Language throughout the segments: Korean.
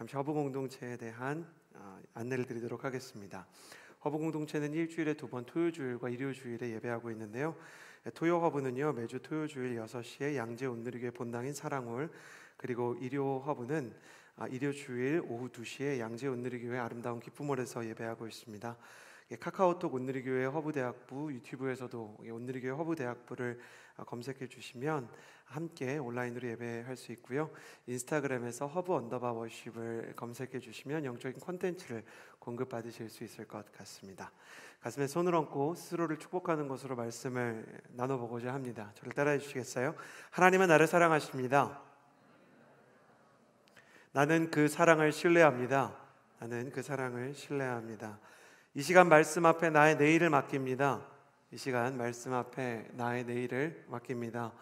잠시 허브 공동체에 대한 안내를 드리도록 하겠습니다. 허브 공동체는 일주일에 2번 토요주일과 일요주일에 예배하고 있는데요. 토요 허브는요, 매주 토요주일 6시에 양재 온누리교회 본당인 사랑홀, 그리고 일요 허브는 일요주일 오후 2시에 양재 온누리교회 아름다운 기쁨홀에서 예배하고 있습니다. 카카오톡 온누리교회 허브대학부, 유튜브에서도 온누리교회 허브대학부를 검색해 주시면 함께 온라인으로 예배할 수 있고요. 인스타그램에서 허브_워십을 검색해 주시면 영적인 콘텐츠를 공급받으실 수 있을 것 같습니다. 가슴에 손을 얹고 스스로를 축복하는 것으로 말씀을 나눠보고자 합니다. 저를 따라해 주시겠어요? 하나님은 나를 사랑하십니다. 나는 그 사랑을 신뢰합니다. 나는 그 사랑을 신뢰합니다. 이 시간 말씀 앞에 나의 내일을 맡깁니다. 이 시간 말씀 앞에 나의 내일을 맡깁니다.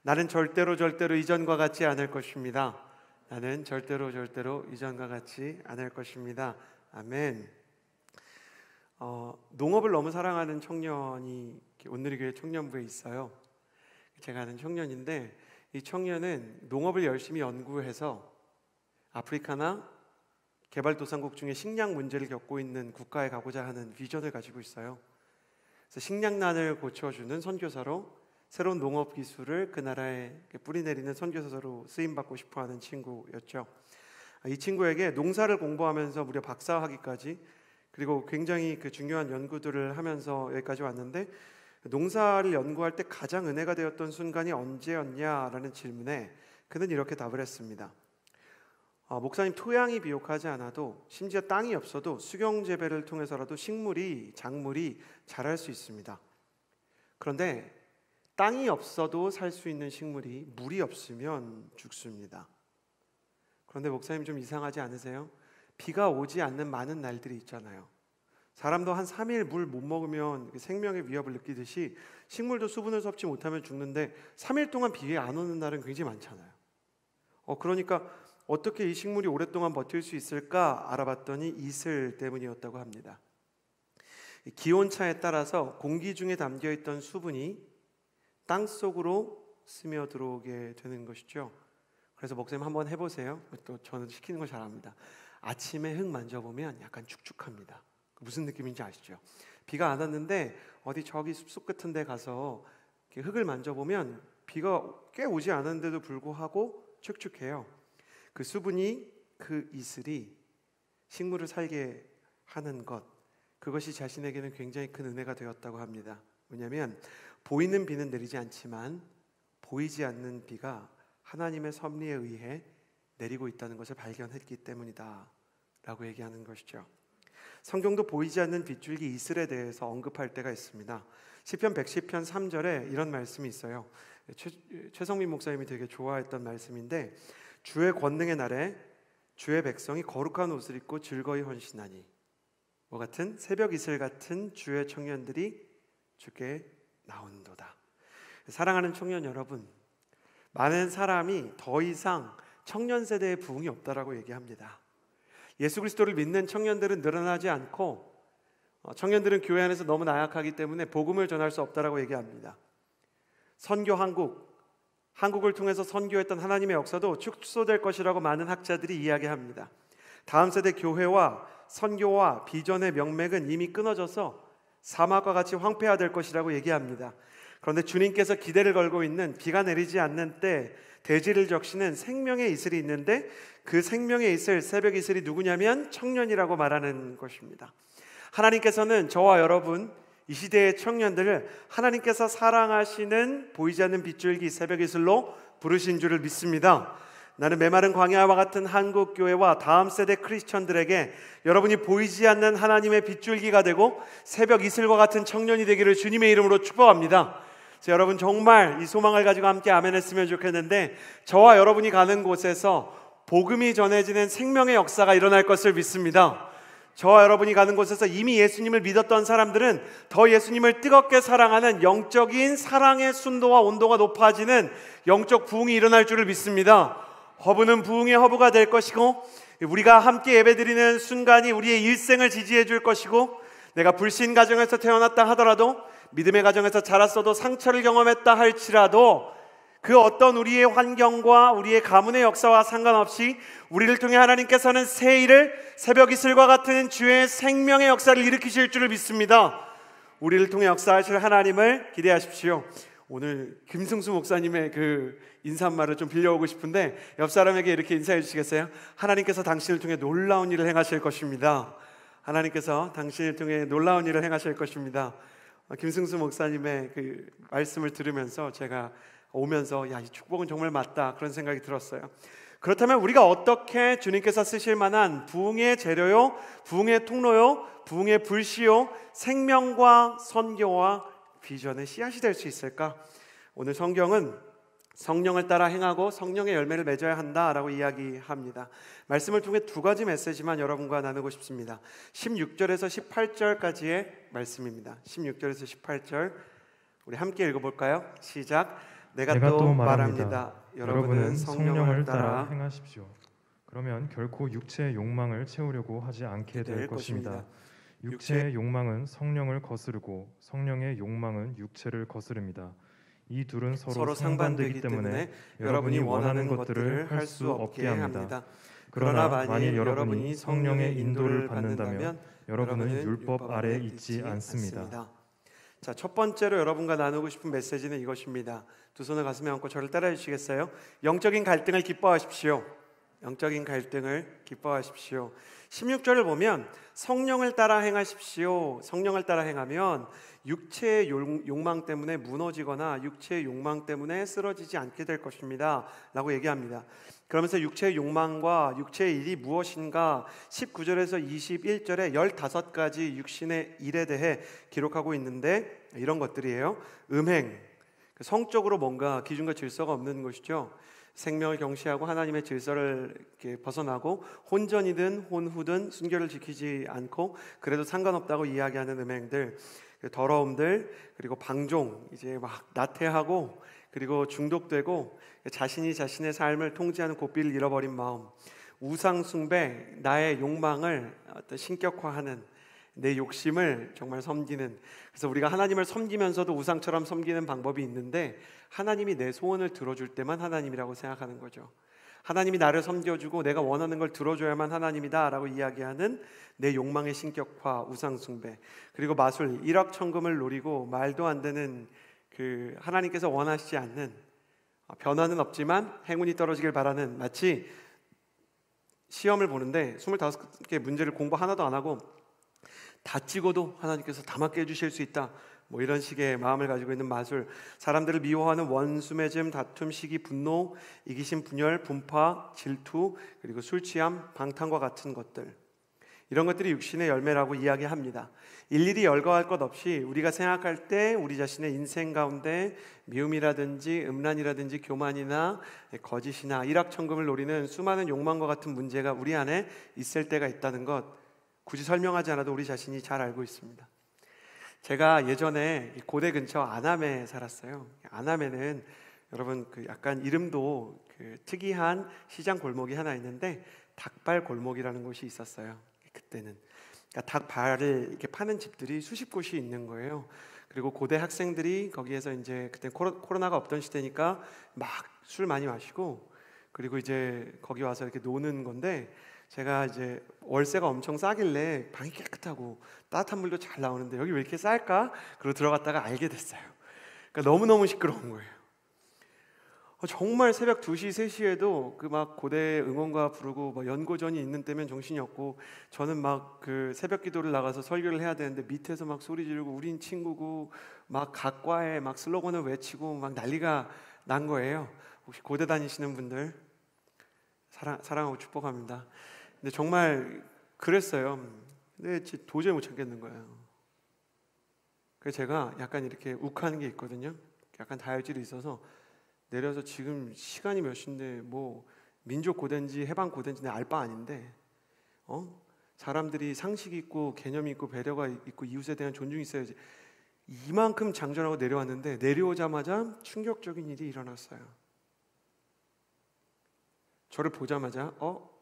나는 절대로 이전과 같지 않을 것입니다. 나는 절대로 이전과 같지 않을 것입니다. 아멘. 농업을 너무 사랑하는 청년이 온누리교회 청년부에 있어요. 제가 아는 청년인데, 이 청년은 농업을 열심히 연구해서 아프리카나 개발도상국 중에 식량 문제를 겪고 있는 국가에 가고자 하는 비전을 가지고 있어요. 그래서 식량난을 고쳐주는 선교사로, 새로운 농업 기술을 그 나라에 뿌리내리는 선교사로 쓰임받고 싶어하는 친구였죠. 이 친구에게 농사를 공부하면서 무려 박사학위까지, 그리고 굉장히 중요한 연구들을 하면서 여기까지 왔는데, 농사를 연구할 때 가장 은혜가 되었던 순간이 언제였냐라는 질문에 그는 이렇게 답을 했습니다. 목사님, 토양이 비옥하지 않아도, 심지어 땅이 없어도 수경재배를 통해서라도 작물이 자랄 수 있습니다. 그런데 땅이 없어도 살 수 있는 식물이 물이 없으면 죽습니다. 그런데 목사님, 좀 이상하지 않으세요? 비가 오지 않는 많은 날들이 있잖아요. 사람도 한 3일 물 못 먹으면 생명의 위협을 느끼듯이 식물도 수분을 섭취 못하면 죽는데 3일 동안 비 안 오는 날은 굉장히 많잖아요. 그러니까 어떻게 이 식물이 오랫동안 버틸 수 있을까 알아봤더니 이슬 때문이었다고 합니다. 기온차에 따라서 공기 중에 담겨있던 수분이 땅속으로 스며들어오게 되는 것이죠. 그래서 목사님 한번 해보세요. 또 저는 시키는 걸 잘합니다. 아침에 흙 만져보면 약간 축축합니다. 무슨 느낌인지 아시죠? 비가 안 왔는데 어디 저기 숲속 같은 데 가서 흙을 만져보면 비가 꽤 오지 않았는데도 불구하고 축축해요. 그 수분이, 그 이슬이 식물을 살게 하는 것, 그것이 자신에게는 굉장히 큰 은혜가 되었다고 합니다. 왜냐하면 보이는 비는 내리지 않지만 보이지 않는 비가 하나님의 섭리에 의해 내리고 있다는 것을 발견했기 때문이다 라고 얘기하는 것이죠. 성경도 보이지 않는 빗줄기 이슬에 대해서 언급할 때가 있습니다. 시편 110편 3절에 이런 말씀이 있어요. 최성민 목사님이 되게 좋아했던 말씀인데, 주의 권능의 날에 주의 백성이 거룩한 옷을 입고 즐거이 헌신하니, 뭐 같은 새벽 이슬 같은 주의 청년들이 주께 나온도다. 사랑하는 청년 여러분, 많은 사람이 더 이상 청년 세대의 부흥이 없다라고 얘기합니다. 예수 그리스도를 믿는 청년들은 늘어나지 않고, 청년들은 교회 안에서 너무 나약하기 때문에 복음을 전할 수 없다라고 얘기합니다. 선교 한국을 통해서 선교했던 하나님의 역사도 축소될 것이라고 많은 학자들이 이야기합니다. 다음 세대 교회와 선교와 비전의 명맥은 이미 끊어져서 사막과 같이 황폐화될 것이라고 얘기합니다. 그런데 주님께서 기대를 걸고 있는 비가 내리지 않는 때 대지를 적시는 생명의 이슬이 있는데, 그 생명의 이슬, 새벽 이슬이 누구냐면 청년이라고 말하는 것입니다. 하나님께서는 저와 여러분, 이 시대의 청년들을 하나님께서 사랑하시는 보이지 않는 빗줄기 새벽 이슬로 부르신 줄을 믿습니다. 나는 메마른 광야와 같은 한국 교회와 다음 세대 크리스천들에게 여러분이 보이지 않는 하나님의 빗줄기가 되고 새벽 이슬과 같은 청년이 되기를 주님의 이름으로 축복합니다. 그래서 여러분 정말 이 소망을 가지고 함께 아멘했으면 좋겠는데, 저와 여러분이 가는 곳에서 복음이 전해지는 생명의 역사가 일어날 것을 믿습니다. 저와 여러분이 가는 곳에서 이미 예수님을 믿었던 사람들은 더 예수님을 뜨겁게 사랑하는 영적인 사랑의 순도와 온도가 높아지는 영적 부흥이 일어날 줄을 믿습니다. 허브는 부흥의 허브가 될 것이고, 우리가 함께 예배드리는 순간이 우리의 일생을 지지해 줄 것이고, 내가 불신 가정에서 태어났다 하더라도, 믿음의 가정에서 자랐어도 상처를 경험했다 할지라도 그 어떤 우리의 환경과 우리의 가문의 역사와 상관없이 우리를 통해 하나님께서는 새 일을, 새벽 이슬과 같은 주의 생명의 역사를 일으키실 줄을 믿습니다. 우리를 통해 역사하실 하나님을 기대하십시오. 오늘 김승수 목사님의 그 인사말을 좀 빌려오고 싶은데, 옆 사람에게 이렇게 인사해 주시겠어요? 하나님께서 당신을 통해 놀라운 일을 행하실 것입니다. 하나님께서 당신을 통해 놀라운 일을 행하실 것입니다. 김승수 목사님의 그 말씀을 들으면서 제가 오면서 야, 이 축복은 정말 맞다, 그런 생각이 들었어요. 그렇다면 우리가 어떻게 주님께서 쓰실 만한 부흥의 재료요, 부흥의 통로요, 부흥의 불씨요, 생명과 선교와 비전의 씨앗이 될 수 있을까? 오늘 성경은 성령을 따라 행하고 성령의 열매를 맺어야 한다라고 이야기합니다. 말씀을 통해 두 가지 메시지만 여러분과 나누고 싶습니다. 16절에서 18절까지의 말씀입니다. 16절에서 18절 우리 함께 읽어볼까요? 시작. 내가 또 말합니다. 여러분은 성령을 따라 행하십시오. 그러면 결코 육체의 욕망을 채우려고 하지 않게 될 것입니다. 육체의 욕망은 성령을 거스르고 성령의 욕망은 육체를 거스릅니다. 이 둘은 서로 상반되기 때문에 여러분이 원하는 것들을 할 수 없게 합니다. 그러나 만일 여러분이 성령의 인도를 받는다면 여러분은 율법 아래 있지 않습니다. 자, 첫 번째로 여러분과 나누고 싶은 메시지는 이것입니다. 두 손을 가슴에 얹고 저를 따라해 주시겠어요? 영적인 갈등을 기뻐하십시오. 영적인 갈등을 기뻐하십시오. 16절을 보면 성령을 따라 행하십시오. 성령을 따라 행하면 육체의 욕망 때문에 무너지거나 육체의 욕망 때문에 쓰러지지 않게 될 것입니다 라고 얘기합니다. 그러면서 육체의 욕망과 육체의 일이 무엇인가 19절에서 21절에 15가지 육신의 일에 대해 기록하고 있는데, 이런 것들이에요. 음행, 성적으로 뭔가 기준과 질서가 없는 것이죠. 생명을 경시하고 하나님의 질서를 이렇게 벗어나고 혼전이든 혼후든 순결을 지키지 않고 그래도 상관없다고 이야기하는 음행들, 더러움들, 그리고 방종, 이제 막 나태하고 그리고 중독되고 자신이 자신의 삶을 통제하는 고삐를 잃어버린 마음, 우상 숭배, 나의 욕망을 어떤 신격화하는, 내 욕심을 정말 섬기는. 그래서 우리가 하나님을 섬기면서도 우상처럼 섬기는 방법이 있는데, 하나님이 내 소원을 들어줄 때만 하나님이라고 생각하는 거죠. 하나님이 나를 섬겨주고 내가 원하는 걸 들어줘야만 하나님이다 라고 이야기하는 내 욕망의 신격화, 우상 숭배, 그리고 마술, 일확천금을 노리고 말도 안 되는 그 하나님께서 원하시지 않는, 변화는 없지만 행운이 떨어지길 바라는, 마치 시험을 보는데 25개 문제를 공부 하나도 안 하고 다 찍어도 하나님께서 다 맞게 해주실 수 있다, 뭐 이런 식의 마음을 가지고 있는 마술, 사람들을 미워하는 원수 맺음, 다툼, 시기, 분노, 이기심, 분열, 분파, 질투, 그리고 술 취함, 방탕과 같은 것들, 이런 것들이 육신의 열매라고 이야기합니다. 일일이 열거할 것 없이 우리가 생각할 때 우리 자신의 인생 가운데 미움이라든지 음란이라든지 교만이나 거짓이나 일확천금을 노리는 수많은 욕망과 같은 문제가 우리 안에 있을 때가 있다는 것, 굳이 설명하지 않아도 우리 자신이 잘 알고 있습니다. 제가 예전에 고대 근처 안암에 살았어요. 안암에는 여러분 그 약간 이름도 그 특이한 시장 골목이 하나 있는데 닭발 골목이라는 곳이 있었어요. 그때는 그러니까 닭발을 이렇게 파는 집들이 수십 곳이 있는 거예요. 그리고 고대 학생들이 거기에서 이제 그때 코로나가 없던 시대니까 막 술 많이 마시고, 그리고 이제 거기 와서 이렇게 노는 건데, 제가 이제 월세가 엄청 싸길래 방이 깨끗하고 따뜻한 물도 잘 나오는데 여기 왜 이렇게 쌀까? 그리고 들어갔다가 알게 됐어요. 그러니까 너무너무 시끄러운 거예요. 정말 새벽 2시, 3시에도 그 막 고대 응원가 부르고 뭐 연고전이 있는 때면 정신이 없고, 저는 막 그 새벽 기도를 나가서 설교를 해야 되는데 밑에서 막 소리 지르고 우린 친구고 막 각 과에 막 슬로건을 외치고 막 난리가 난 거예요. 혹시 고대 다니시는 분들, 사랑하고 축복합니다. 근데 정말 그랬어요. 근데 도저히 못 참겠는 거예요. 그래서 제가 약간 이렇게 욱하는 게 있거든요. 약간 다혈질이 있어서 내려서 지금 시간이 몇 시인데 뭐 민족 고대인지 해방 고대인지 알 바 아닌데 사람들이 상식 있고 개념이 있고 배려가 있고 이웃에 대한 존중이 있어야지. 이만큼 장전하고 내려왔는데 내려오자마자 충격적인 일이 일어났어요. 저를 보자마자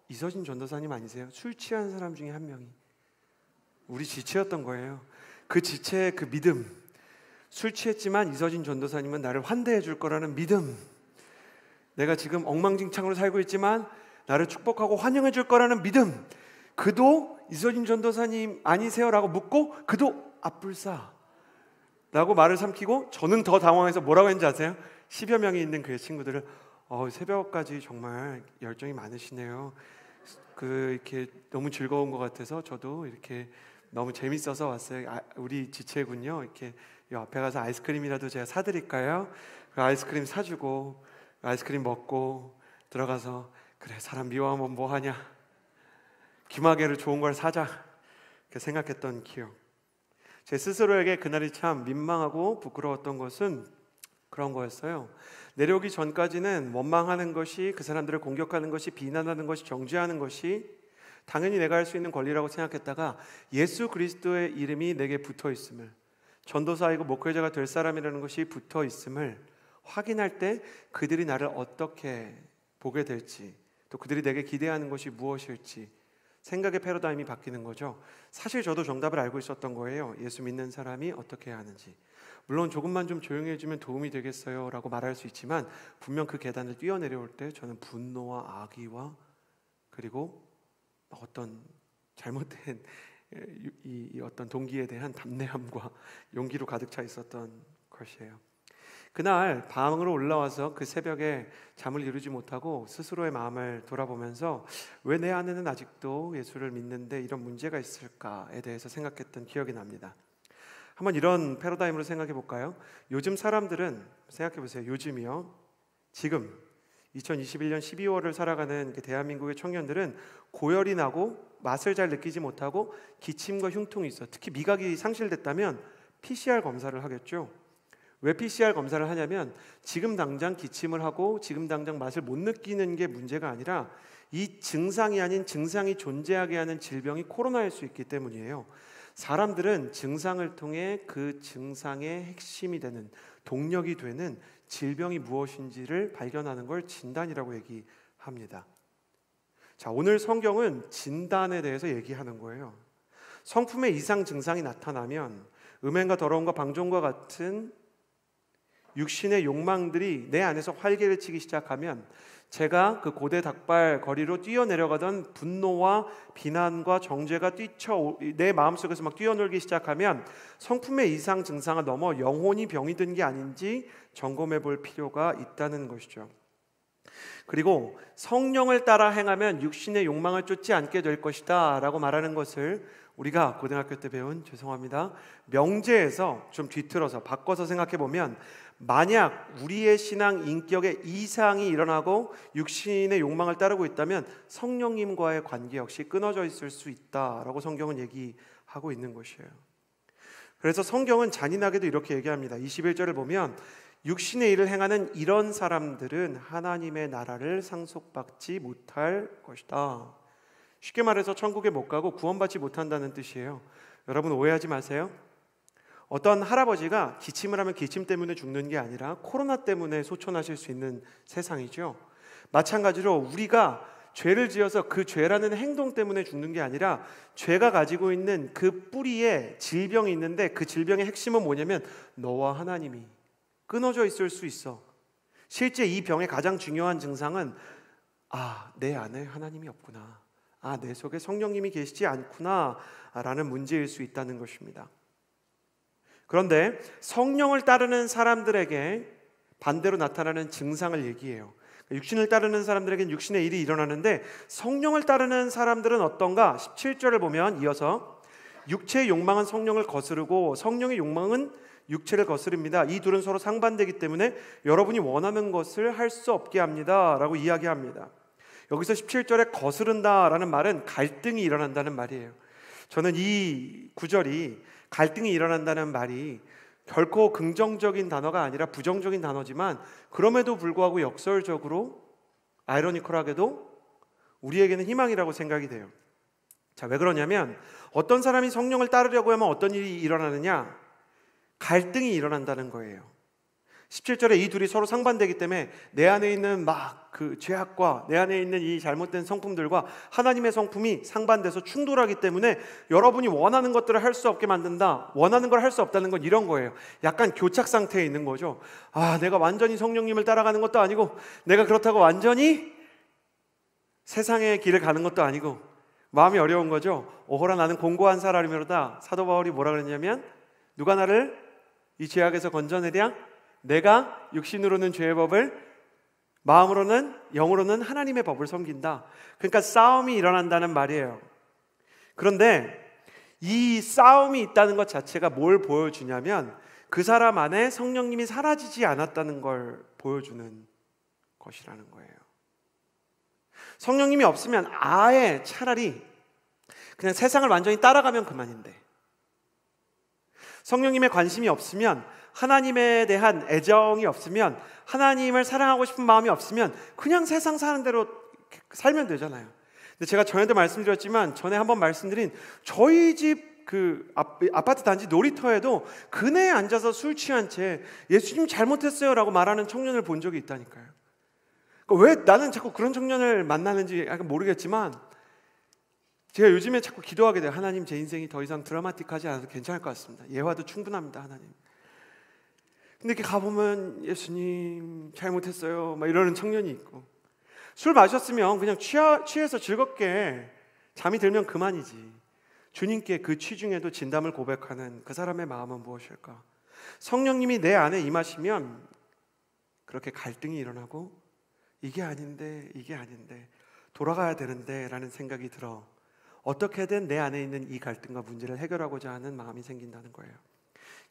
이서진 전도사님 아니세요? 술 취한 사람 중에 한 명이 우리 지체였던 거예요. 그 지체의 그 믿음, 술 취했지만 이서진 전도사님은 나를 환대해 줄 거라는 믿음, 내가 지금 엉망진창으로 살고 있지만 나를 축복하고 환영해 줄 거라는 믿음, 그도 이서진 전도사님 아니세요? 라고 묻고 그도 앞불사 라고 말을 삼키고, 저는 더 당황해서 뭐라고 했는지 아세요? 10여 명이 있는 그의 친구들을 새벽까지 정말 열정이 많으시네요. 이렇게 너무 즐거운 것 같아서 저도 이렇게 너무 재밌어서 왔어요. 우리 지체군요. 이렇게 이 앞에 가서 아이스크림이라도 제가 사드릴까요? 그 아이스크림 사주고 아이스크림 먹고 들어가서 그래 사람 미워하면 뭐하냐, 귀마개를 좋은 걸 사자, 이렇게 생각했던 기억. 제 스스로에게 그날이 참 민망하고 부끄러웠던 것은 그런 거였어요. 내려오기 전까지는 원망하는 것이, 그 사람들을 공격하는 것이, 비난하는 것이, 정죄하는 것이 당연히 내가 할 수 있는 권리라고 생각했다가 예수 그리스도의 이름이 내게 붙어 있음을, 전도사이고 목회자가 될 사람이라는 것이 붙어 있음을 확인할 때 그들이 나를 어떻게 보게 될지, 또 그들이 내게 기대하는 것이 무엇일지 생각의 패러다임이 바뀌는 거죠. 사실 저도 정답을 알고 있었던 거예요. 예수 믿는 사람이 어떻게 해야 하는지. 물론 조금만 좀 조용히 해주면 도움이 되겠어요 라고 말할 수 있지만, 분명 그 계단을 뛰어내려올 때 저는 분노와 악의와 그리고 어떤 잘못된 이 어떤 동기에 대한 담대함과 용기로 가득 차 있었던 것이에요. 그날 방으로 올라와서 그 새벽에 잠을 이루지 못하고 스스로의 마음을 돌아보면서 왜 내 안에는 아직도 예수를 믿는데 이런 문제가 있을까에 대해서 생각했던 기억이 납니다. 한번 이런 패러다임으로 생각해 볼까요? 요즘 사람들은, 생각해 보세요. 요즘이요. 지금 2021년 12월을 살아가는 대한민국의 청년들은 고열이 나고 맛을 잘 느끼지 못하고 기침과 흉통이 있어. 특히 미각이 상실됐다면 PCR 검사를 하겠죠. 왜 PCR 검사를 하냐면 지금 당장 기침을 하고 지금 당장 맛을 못 느끼는 게 문제가 아니라 이 증상이 아닌 증상이 존재하게 하는 질병이 코로나일 수 있기 때문이에요. 사람들은 증상을 통해 그 증상의 핵심이 되는, 동력이 되는 질병이 무엇인지를 발견하는 걸 진단이라고 얘기합니다. 자, 오늘 성경은 진단에 대해서 얘기하는 거예요. 성품의 이상 증상이 나타나면 음행과 더러움과 방종과 같은 육신의 욕망들이 내 안에서 활개를 치기 시작하면, 제가 그 고대 닭발 거리로 뛰어내려가던 분노와 비난과 정죄가 내 마음속에서 막 뛰어놀기 시작하면 성품의 이상 증상을 넘어 영혼이 병이 든 게 아닌지 점검해 볼 필요가 있다는 것이죠. 그리고 성령을 따라 행하면 육신의 욕망을 쫓지 않게 될 것이다 라고 말하는 것을 우리가 고등학교 때 배운, 죄송합니다, 명제에서 좀 뒤틀어서 바꿔서 생각해 보면, 만약 우리의 신앙 인격에 이상이 일어나고 육신의 욕망을 따르고 있다면 성령님과의 관계 역시 끊어져 있을 수 있다라고 성경은 얘기하고 있는 것이에요. 그래서 성경은 잔인하게도 이렇게 얘기합니다. 21절을 보면 육신의 일을 행하는 이런 사람들은 하나님의 나라를 상속받지 못할 것이다. 쉽게 말해서 천국에 못 가고 구원받지 못한다는 뜻이에요. 여러분 오해하지 마세요. 어떤 할아버지가 기침을 하면 기침 때문에 죽는 게 아니라 코로나 때문에 소천하실 수 있는 세상이죠. 마찬가지로 우리가 죄를 지어서 그 죄라는 행동 때문에 죽는 게 아니라 죄가 가지고 있는 그 뿌리에 질병이 있는데, 그 질병의 핵심은 뭐냐면 너와 하나님이 끊어져 있을 수 있어. 실제 이 병의 가장 중요한 증상은 내 안에 하나님이 없구나, 내 속에 성령님이 계시지 않구나 라는 문제일 수 있다는 것입니다. 그런데 성령을 따르는 사람들에게 반대로 나타나는 증상을 얘기해요. 육신을 따르는 사람들에게는 육신의 일이 일어나는데, 성령을 따르는 사람들은 어떤가? 17절을 보면 이어서 육체의 욕망은 성령을 거스르고 성령의 욕망은 육체를 거스릅니다. 이 둘은 서로 상반되기 때문에 여러분이 원하는 것을 할 수 없게 합니다 라고 이야기합니다. 여기서 17절에 거스른다라는 말은 갈등이 일어난다는 말이에요. 저는 이 구절이 갈등이 일어난다는 말이 결코 긍정적인 단어가 아니라 부정적인 단어지만 그럼에도 불구하고 역설적으로 아이러니컬하게도 우리에게는 희망이라고 생각이 돼요. 자, 왜 그러냐면 어떤 사람이 성령을 따르려고 하면 어떤 일이 일어나느냐? 갈등이 일어난다는 거예요. 17절에 이 둘이 서로 상반되기 때문에 내 안에 있는 막 그 죄악과 내 안에 있는 이 잘못된 성품들과 하나님의 성품이 상반돼서 충돌하기 때문에 여러분이 원하는 것들을 할 수 없게 만든다. 원하는 걸 할 수 없다는 건 이런 거예요. 약간 교착 상태에 있는 거죠. 내가 완전히 성령님을 따라가는 것도 아니고 내가 그렇다고 완전히 세상의 길을 가는 것도 아니고 마음이 어려운 거죠. 오호라 나는 공고한 사람이로다. 사도 바울이 뭐라 그랬냐면 누가 나를 이 죄악에서 건져내랴? 내가 육신으로는 죄의 법을 마음으로는 영으로는 하나님의 법을 섬긴다. 그러니까 싸움이 일어난다는 말이에요. 그런데 이 싸움이 있다는 것 자체가 뭘 보여주냐면 그 사람 안에 성령님이 사라지지 않았다는 걸 보여주는 것이라는 거예요. 성령님이 없으면 아예 차라리 그냥 세상을 완전히 따라가면 그만인데, 성령님의 관심이 없으면, 하나님에 대한 애정이 없으면, 하나님을 사랑하고 싶은 마음이 없으면 그냥 세상 사는 대로 살면 되잖아요. 근데 제가 전에도 말씀드렸지만 전에 한번 말씀드린 저희 집 그 아파트 단지 놀이터에도 그네에 앉아서 술 취한 채 예수님 잘못했어요 라고 말하는 청년을 본 적이 있다니까요. 그러니까 왜 나는 자꾸 그런 청년을 만나는지 약간 모르겠지만 제가 요즘에 자꾸 기도하게 돼요. 하나님, 제 인생이 더 이상 드라마틱하지 않아도 괜찮을 것 같습니다. 예화도 충분합니다, 하나님. 근데 이렇게 가보면 예수님 잘못했어요 막 이러는 청년이 있고, 술 마셨으면 그냥 취해서 즐겁게 잠이 들면 그만이지. 주님께 그 취중에도 진담을 고백하는 그 사람의 마음은 무엇일까? 성령님이 내 안에 임하시면 그렇게 갈등이 일어나고 이게 아닌데 돌아가야 되는데 라는 생각이 들어 어떻게든 내 안에 있는 이 갈등과 문제를 해결하고자 하는 마음이 생긴다는 거예요.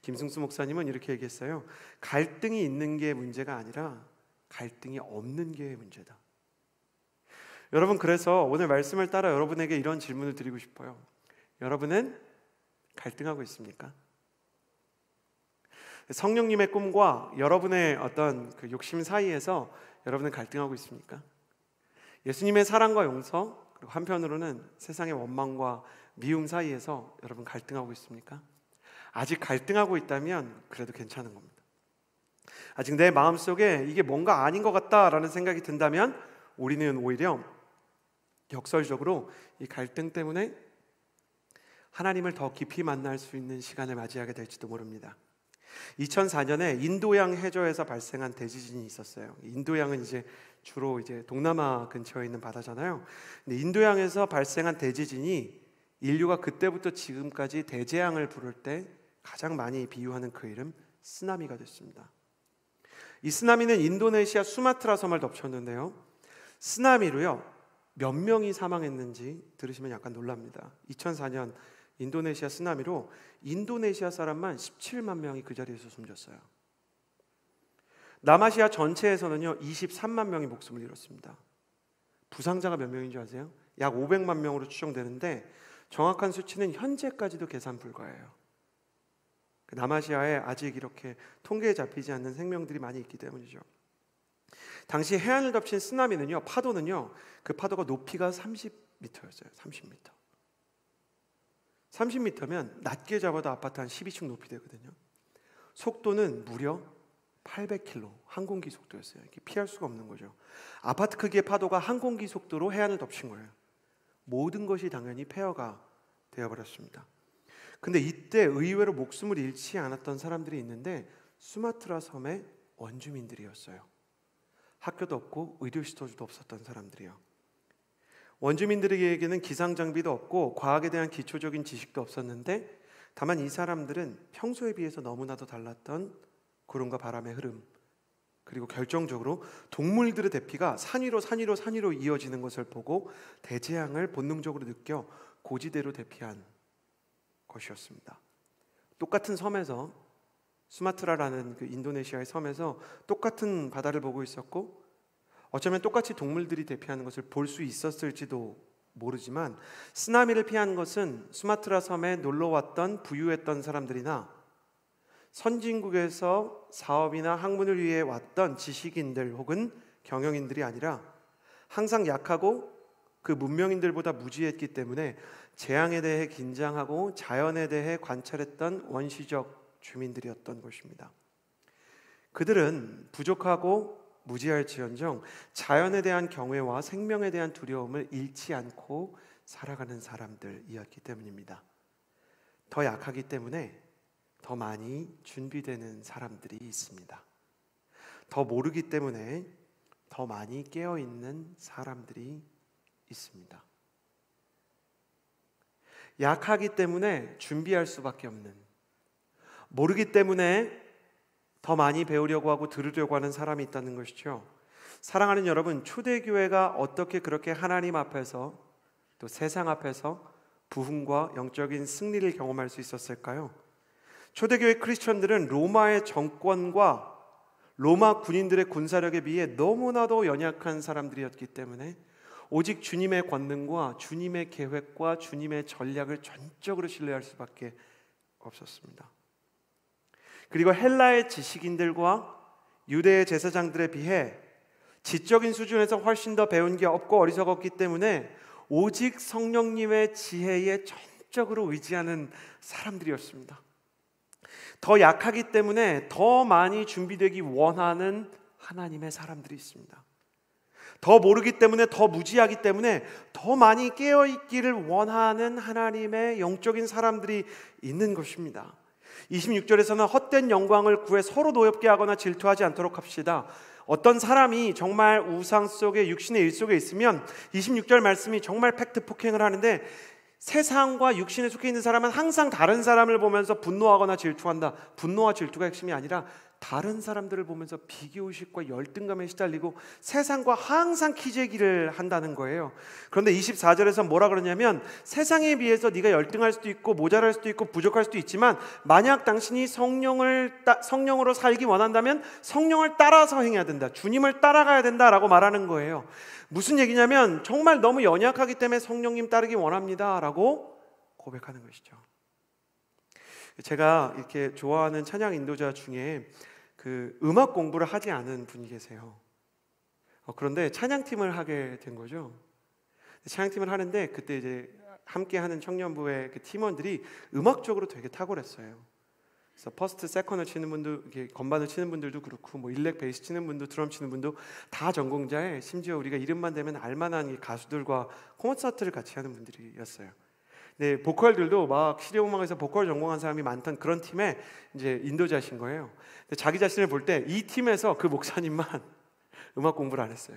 김승수 목사님은 이렇게 얘기했어요. 갈등이 있는 게 문제가 아니라 갈등이 없는 게 문제다. 여러분, 그래서 오늘 말씀을 따라 여러분에게 이런 질문을 드리고 싶어요. 여러분은 갈등하고 있습니까? 성령님의 꿈과 여러분의 어떤 그 욕심 사이에서 여러분은 갈등하고 있습니까? 예수님의 사랑과 용서, 그리고 한편으로는 세상의 원망과 미움 사이에서 여러분 갈등하고 있습니까? 아직 갈등하고 있다면 그래도 괜찮은 겁니다. 아직 내 마음속에 이게 뭔가 아닌 것 같다라는 생각이 든다면 우리는 오히려 역설적으로 이 갈등 때문에 하나님을 더 깊이 만날 수 있는 시간을 맞이하게 될지도 모릅니다. 2004년에 인도양 해저에서 발생한 대지진이 있었어요. 인도양은 이제 주로 이제 동남아 근처에 있는 바다잖아요. 근데 인도양에서 발생한 대지진이 인류가 그때부터 지금까지 대재앙을 부를 때 가장 많이 비유하는 그 이름, 쓰나미가 됐습니다. 이 쓰나미는 인도네시아 수마트라 섬을 덮쳤는데요. 쓰나미로요 몇 명이 사망했는지 들으시면 약간 놀랍니다. 2004년 인도네시아 쓰나미로 인도네시아 사람만 17만 명이 그 자리에서 숨졌어요. 남아시아 전체에서는요 23만 명이 목숨을 잃었습니다. 부상자가 몇 명인 줄 아세요? 약 500만 명으로 추정되는데 정확한 수치는 현재까지도 계산 불가예요. 남아시아에 아직 이렇게 통계에 잡히지 않는 생명들이 많이 있기 때문이죠. 당시 해안을 덮친 쓰나미는요, 파도는요, 그 파도가 높이가 30m였어요. 30m. 30m면 낮게 잡아도 아파트 한 12층 높이 되거든요. 속도는 무려 800km, 항공기 속도였어요. 이게 피할 수가 없는 거죠. 아파트 크기의 파도가 항공기 속도로 해안을 덮친 거예요. 모든 것이 당연히 폐허가 되어버렸습니다. 근데 이때 의외로 목숨을 잃지 않았던 사람들이 있는데 수마트라 섬의 원주민들이었어요. 학교도 없고 의료시설도 없었던 사람들이요. 원주민들에게는 기상장비도 없고 과학에 대한 기초적인 지식도 없었는데 다만 이 사람들은 평소에 비해서 너무나도 달랐던 구름과 바람의 흐름, 그리고 결정적으로 동물들의 대피가 산 위로 이어지는 것을 보고 대재앙을 본능적으로 느껴 고지대로 대피한 것이었습니다. 똑같은 섬에서, 수마트라라는 그 인도네시아의 섬에서 똑같은 바다를 보고 있었고 어쩌면 똑같이 동물들이 대피하는 것을 볼 수 있었을지도 모르지만 쓰나미를 피한 것은 수마트라 섬에 놀러 왔던 부유했던 사람들이나 선진국에서 사업이나 학문을 위해 왔던 지식인들 혹은 경영인들이 아니라 항상 약하고 그 문명인들보다 무지했기 때문에 재앙에 대해 긴장하고 자연에 대해 관찰했던 원시적 주민들이었던 것입니다. 그들은 부족하고 무지할지언정 자연에 대한 경외와 생명에 대한 두려움을 잃지 않고 살아가는 사람들이었기 때문입니다. 더 약하기 때문에 더 많이 준비되는 사람들이 있습니다. 더 모르기 때문에 더 많이 깨어있는 사람들이 있습니다. 약하기 때문에 준비할 수밖에 없는, 모르기 때문에 더 많이 배우려고 하고 들으려고 하는 사람이 있다는 것이죠. 사랑하는 여러분, 초대교회가 어떻게 그렇게 하나님 앞에서 또 세상 앞에서 부흥과 영적인 승리를 경험할 수 있었을까요? 초대교회 크리스천들은 로마의 정권과 로마 군인들의 군사력에 비해 너무나도 연약한 사람들이었기 때문에 오직 주님의 권능과 주님의 계획과 주님의 전략을 전적으로 신뢰할 수밖에 없었습니다. 그리고 헬라의 지식인들과 유대의 제사장들에 비해 지적인 수준에서 훨씬 더 배운 게 없고 어리석었기 때문에 오직 성령님의 지혜에 전적으로 의지하는 사람들이었습니다. 더 약하기 때문에 더 많이 준비되기 원하는 하나님의 사람들이 있습니다. 더 모르기 때문에, 더 무지하기 때문에 더 많이 깨어있기를 원하는 하나님의 영적인 사람들이 있는 것입니다. 26절에서는 헛된 영광을 구해 서로 노엽게 하거나 질투하지 않도록 합시다. 어떤 사람이 정말 우상 속에 육신의 일 속에 있으면 26절 말씀이 정말 팩트 폭행을 하는데, 세상과 육신에 속해 있는 사람은 항상 다른 사람을 보면서 분노하거나 질투한다. 분노와 질투가 핵심이 아니라 다른 사람들을 보면서 비교의식과 열등감에 시달리고 세상과 항상 키재기를 한다는 거예요. 그런데 24절에서 뭐라 그러냐면, 세상에 비해서 네가 열등할 수도 있고 모자랄 수도 있고 부족할 수도 있지만 만약 당신이 성령으로 살기 원한다면 성령을 따라서 행해야 된다. 주님을 따라가야 된다라고 말하는 거예요. 무슨 얘기냐면 정말 너무 연약하기 때문에 성령님 따르기 원합니다 라고 고백하는 것이죠. 제가 이렇게 좋아하는 찬양 인도자 중에 그 음악 공부를 하지 않은 분이 계세요. 그런데 찬양팀을 하게 된 거죠. 찬양팀을 하는데 그때 이제 함께하는 청년부의 그 팀원들이 음악적으로 되게 탁월했어요. 그래서 퍼스트, 세컨을 치는 분도, 이렇게 건반을 치는 분들도 그렇고, 뭐 일렉 베이스 치는 분도, 드럼 치는 분도 다 전공자에, 심지어 우리가 이름만 대면 알만한 가수들과 콘서트를 같이 하는 분들이었어요. 네, 보컬들도 막 실용음악에서 보컬 전공한 사람이 많던 그런 팀에 이제 인도자신 거예요. 근데 자기 자신을 볼 때 이 팀에서 그 목사님만 음악 공부를 안 했어요.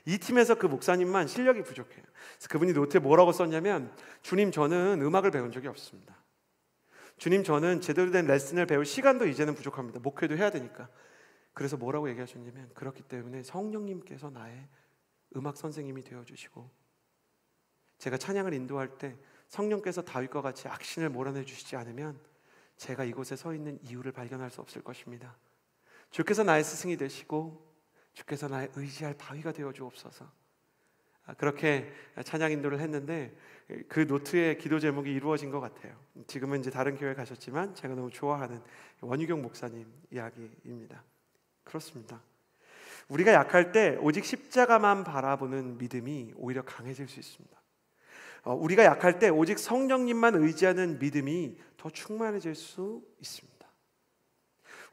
이 팀에서 그 목사님만 실력이 부족해요. 그래서 그분이 노트에 뭐라고 썼냐면, 주님, 저는 음악을 배운 적이 없습니다. 주님, 저는 제대로 된 레슨을 배울 시간도 이제는 부족합니다. 목회도 해야 되니까. 그래서 뭐라고 얘기하셨냐면, 그렇기 때문에 성령님께서 나의 음악 선생님이 되어주시고, 제가 찬양을 인도할 때 성령께서 다윗과 같이 악신을 몰아내주시지 않으면 제가 이곳에 서 있는 이유를 발견할 수 없을 것입니다. 주께서 나의 스승이 되시고 주께서 나의 의지할 바위가 되어 주옵소서. 그렇게 찬양 인도를 했는데 그 노트의 기도 제목이 이루어진 것 같아요. 지금은 이제 다른 교회 가셨지만 제가 너무 좋아하는 원유경 목사님 이야기입니다. 그렇습니다. 우리가 약할 때 오직 십자가만 바라보는 믿음이 오히려 강해질 수 있습니다. 우리가 약할 때 오직 성령님만 의지하는 믿음이 더 충만해질 수 있습니다.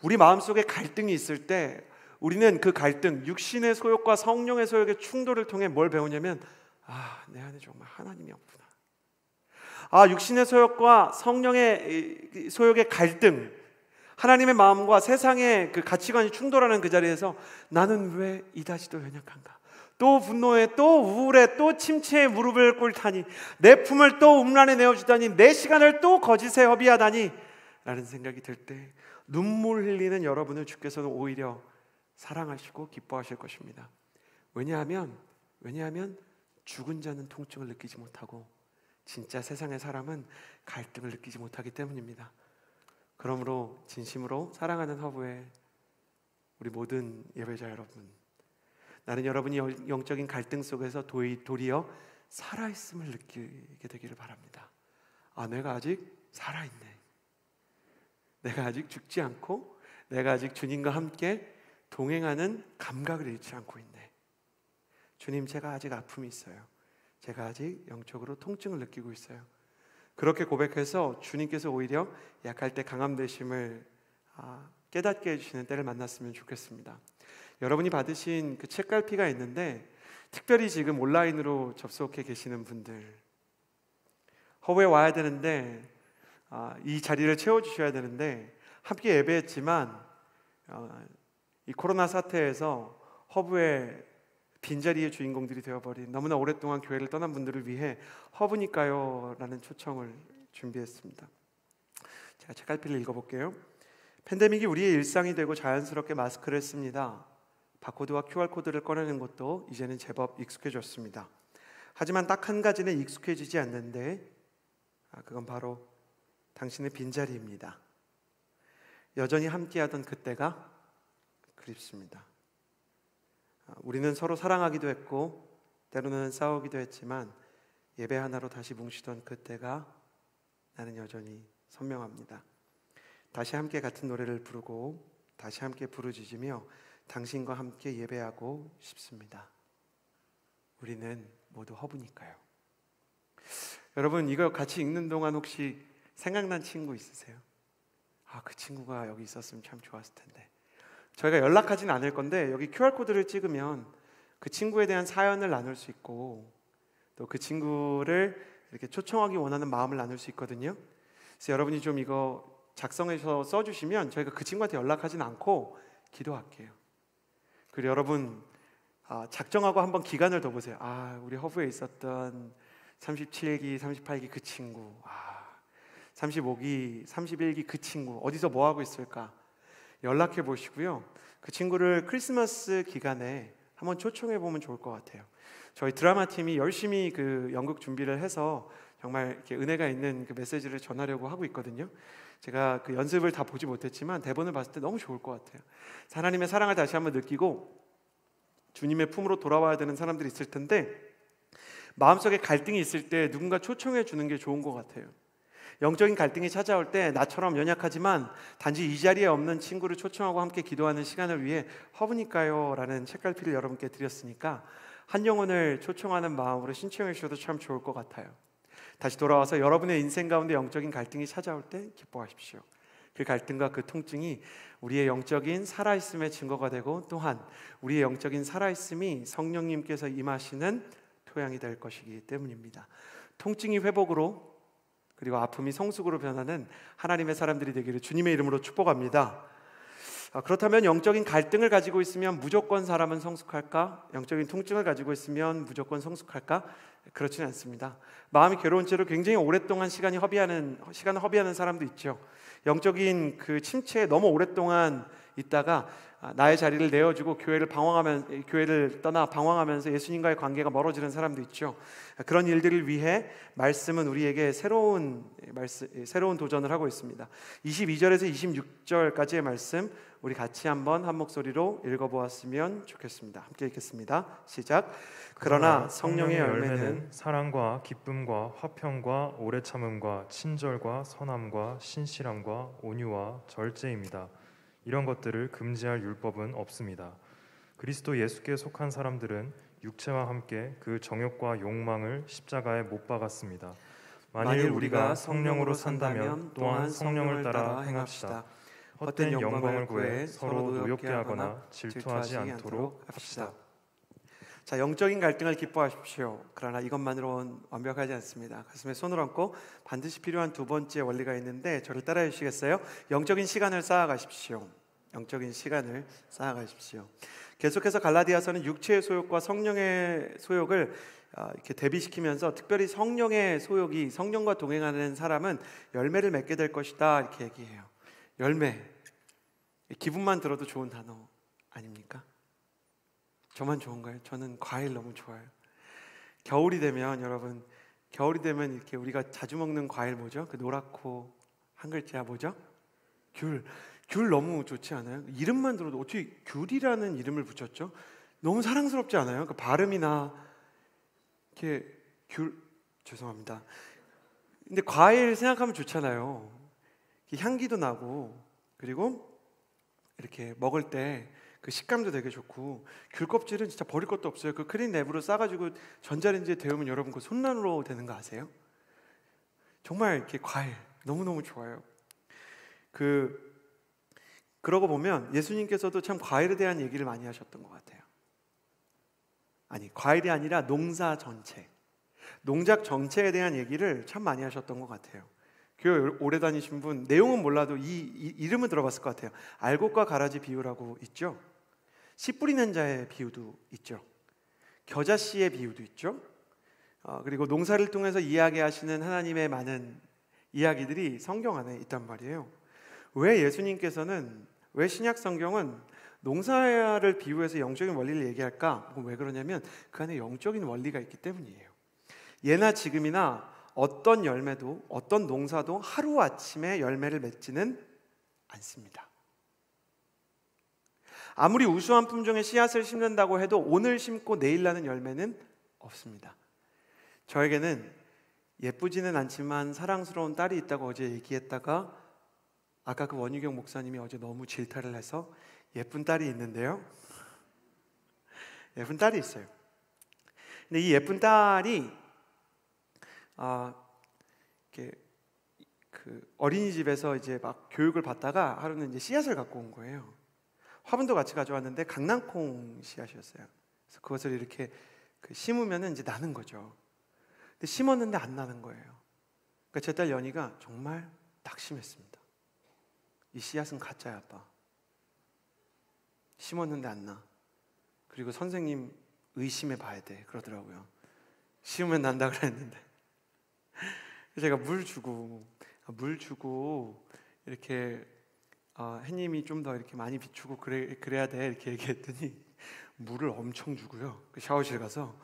우리 마음속에 갈등이 있을 때 우리는 그 갈등, 육신의 소욕과 성령의 소욕의 충돌을 통해 뭘 배우냐면, 내 안에 정말 하나님이 없구나. 육신의 소욕과 성령의 소욕의 갈등, 하나님의 마음과 세상의 그 가치관이 충돌하는 그 자리에서 나는 왜 이다지도 연약한가? 또 분노에, 또 우울에, 또 침체에 무릎을 꿇다니, 내 품을 또 음란에 내어주다니, 내 시간을 또 거짓에 허비하다니 라는 생각이 들 때 눈물 흘리는 여러분을 주께서는 오히려 사랑하시고 기뻐하실 것입니다. 왜냐하면 죽은 자는 통증을 느끼지 못하고 진짜 세상의 사람은 갈등을 느끼지 못하기 때문입니다. 그러므로 진심으로 사랑하는 허브의 우리 모든 예배자 여러분, 나는 여러분이 영적인 갈등 속에서 도리어 살아있음을 느끼게 되기를 바랍니다. 아, 내가 아직 살아있네. 내가 아직 죽지 않고 내가 아직 주님과 함께 동행하는 감각을 잃지 않고 있네. 주님, 제가 아직 아픔이 있어요. 제가 아직 영적으로 통증을 느끼고 있어요. 그렇게 고백해서 주님께서 오히려 약할 때 강함 되심을 깨닫게 해주시는 때를 만났으면 좋겠습니다. 여러분이 받으신 그 책갈피가 있는데, 특별히 지금 온라인으로 접속해 계시는 분들, 허브에 와야 되는데 이 자리를 채워주셔야 되는데, 함께 예배했지만 이 코로나 사태에서 허브의 빈자리의 주인공들이 되어버린, 너무나 오랫동안 교회를 떠난 분들을 위해 허브니까요 라는 초청을 준비했습니다. 제가 책갈피를 읽어볼게요. 팬데믹이 우리의 일상이 되고 자연스럽게 마스크를 씁니다. 바코드와 QR코드를 꺼내는 것도 이제는 제법 익숙해졌습니다. 하지만 딱 한 가지는 익숙해지지 않는데, 그건 바로 당신의 빈자리입니다. 여전히 함께하던 그때가 그립습니다. 우리는 서로 사랑하기도 했고 때로는 싸우기도 했지만 예배 하나로 다시 뭉치던 그때가 나는 여전히 선명합니다. 다시 함께 같은 노래를 부르고 다시 함께 부르짖으며 당신과 함께 예배하고 싶습니다. 우리는 모두 허브니까요. 여러분, 이거 같이 읽는 동안 혹시 생각난 친구 있으세요? 그 친구가 여기 있었으면 참 좋았을 텐데. 저희가 연락하지는 않을 건데 여기 QR코드를 찍으면 그 친구에 대한 사연을 나눌 수 있고 또 그 친구를 이렇게 초청하기 원하는 마음을 나눌 수 있거든요. 그래서 여러분이 좀 이거 작성해서 써주시면 저희가 그 친구한테 연락하지는 않고 기도할게요. 그리고 여러분 작정하고 한번 기간을 더 보세요. 우리 허브에 있었던 37기, 38기 그 친구, 35기, 31기 그 친구 어디서 뭐 하고 있을까? 연락해 보시고요. 그 친구를 크리스마스 기간에 한번 초청해 보면 좋을 것 같아요. 저희 드라마 팀이 열심히 그 연극 준비를 해서 정말 이렇게 은혜가 있는 그 메시지를 전하려고 하고 있거든요. 제가 그 연습을 다 보지 못했지만 대본을 봤을 때 너무 좋을 것 같아요. 하나님의 사랑을 다시 한번 느끼고 주님의 품으로 돌아와야 되는 사람들이 있을 텐데, 마음속에 갈등이 있을 때 누군가 초청해 주는 게 좋은 것 같아요. 영적인 갈등이 찾아올 때 나처럼 연약하지만 단지 이 자리에 없는 친구를 초청하고 함께 기도하는 시간을 위해 허브니까요 라는 책갈피를 여러분께 드렸으니까 한 영혼을 초청하는 마음으로 신청해 주셔도 참 좋을 것 같아요. 다시 돌아와서 여러분의 인생 가운데 영적인 갈등이 찾아올 때 기뻐하십시오. 그 갈등과 그 통증이 우리의 영적인 살아있음의 증거가 되고 또한 우리의 영적인 살아있음이 성령님께서 임하시는 토양이 될 것이기 때문입니다. 통증이 회복으로 그리고 아픔이 성숙으로 변하는 하나님의 사람들이 되기를 주님의 이름으로 축복합니다. 그렇다면 영적인 갈등을 가지고 있으면 무조건 사람은 성숙할까? 영적인 통증을 가지고 있으면 무조건 성숙할까? 그렇지는 않습니다. 마음이 괴로운 채로 굉장히 오랫동안 시간을 허비하는 사람도 있죠. 영적인 그 침체에 너무 오랫동안 있다가 나의 자리를 내어주고 교회를 떠나 방황하면서 예수님과의 관계가 멀어지는 사람도 있죠. 그런 일들을 위해 말씀은 우리에게 새로운 도전을 하고 있습니다. 22절에서 26절까지의 말씀 우리 같이 한번 한 목소리로 읽어보았으면 좋겠습니다. 함께 읽겠습니다. 시작. 그러나 성령의 열매는 사랑과 기쁨과 화평과 오래 참음과 친절과 선함과 신실함과 온유와 절제입니다. 이런 것들을 금지할 율법은 없습니다. 그리스도 예수께 속한 사람들은 육체와 함께 그 정욕과 욕망을 십자가에 못 박았습니다. 만일 우리가 성령으로 산다면 또한 성령을 따라 행합시다. 헛된 영광을 구해 서로 노엽게 하거나 질투하지 않도록 합시다. 자, 영적인 갈등을 기뻐하십시오. 그러나 이것만으로는 완벽하지 않습니다. 가슴에 손을 얹고 반드시 필요한 두 번째 원리가 있는데 저를 따라해 주시겠어요? 영적인 시간을 쌓아가십시오. 영적인 시간을 쌓아가십시오. 계속해서 갈라디아서는 육체의 소욕과 성령의 소욕을 이렇게 대비시키면서 특별히 성령의 소욕이 성령과 동행하는 사람은 열매를 맺게 될 것이다 이렇게 얘기해요. 열매, 기분만 들어도 좋은 단어 아닙니까? 저만 좋은가요? 저는 과일 너무 좋아요. 겨울이 되면 이렇게 우리가 자주 먹는 과일 뭐죠? 그 노랗고 한 글자 뭐죠? 귤 너무 좋지 않아요? 이름만 들어도 어떻게 귤이라는 이름을 붙였죠? 너무 사랑스럽지 않아요? 그 발음이나 이렇게 죄송합니다. 근데 과일 생각하면 좋잖아요. 향기도 나고, 그리고 이렇게 먹을 때 그 식감도 되게 좋고, 귤 껍질은 진짜 버릴 것도 없어요. 그 크림 랩으로 싸가지고 전자레인지에 데우면 여러분 그 손난로 되는 거 아세요? 정말 이렇게 과일 너무너무 좋아요. 그러고 보면 예수님께서도 참 과일에 대한 얘기를 많이 하셨던 것 같아요. 아니, 과일이 아니라 농사 전체, 농작 전체에 대한 얘기를 참 많이 하셨던 것 같아요. 교회 오래 다니신 분, 내용은 몰라도 이 이름은 들어봤을 것 같아요. 알곡과 가라지 비유라고 있죠. 씨 뿌리는 자의 비유도 있죠. 겨자씨의 비유도 있죠. 그리고 농사를 통해서 이야기하시는 하나님의 많은 이야기들이 성경 안에 있단 말이에요. 왜 신약 성경은 농사를 비유해서 영적인 원리를 얘기할까? 왜 그러냐면 그 안에 영적인 원리가 있기 때문이에요. 예나 지금이나 어떤 열매도, 어떤 농사도 하루아침에 열매를 맺지는 않습니다. 아무리 우수한 품종의 씨앗을 심는다고 해도 오늘 심고 내일 나는 열매는 없습니다. 저에게는 예쁘지는 않지만 사랑스러운 딸이 있다고 어제 얘기했다가, 아까 그 원유경 목사님이 어제 너무 질타를 해서 예쁜 딸이 있는데요. 예쁜 딸이 있어요. 근데 이 예쁜 딸이 이렇게 그 어린이집에서 이제 막 교육을 받다가 하루는 이제 씨앗을 갖고 온 거예요. 화분도 같이 가져왔는데 강낭콩 씨앗이었어요. 그래서 그것을 이렇게 심으면은 이제 나는 거죠. 근데 심었는데 안 나는 거예요. 그러니까 제 딸 연희가 정말 낙심했습니다. 이 씨앗은 가짜야, 아빠. 심었는데 안 나. 그리고 선생님 의심해 봐야 돼, 그러더라고요. 심으면 난다 그랬는데. 제가 물 주고 이렇게 해님이 좀 더 이렇게 많이 비추고 그래야 돼, 이렇게 얘기했더니 물을 엄청 주고요. 그 샤워실 가서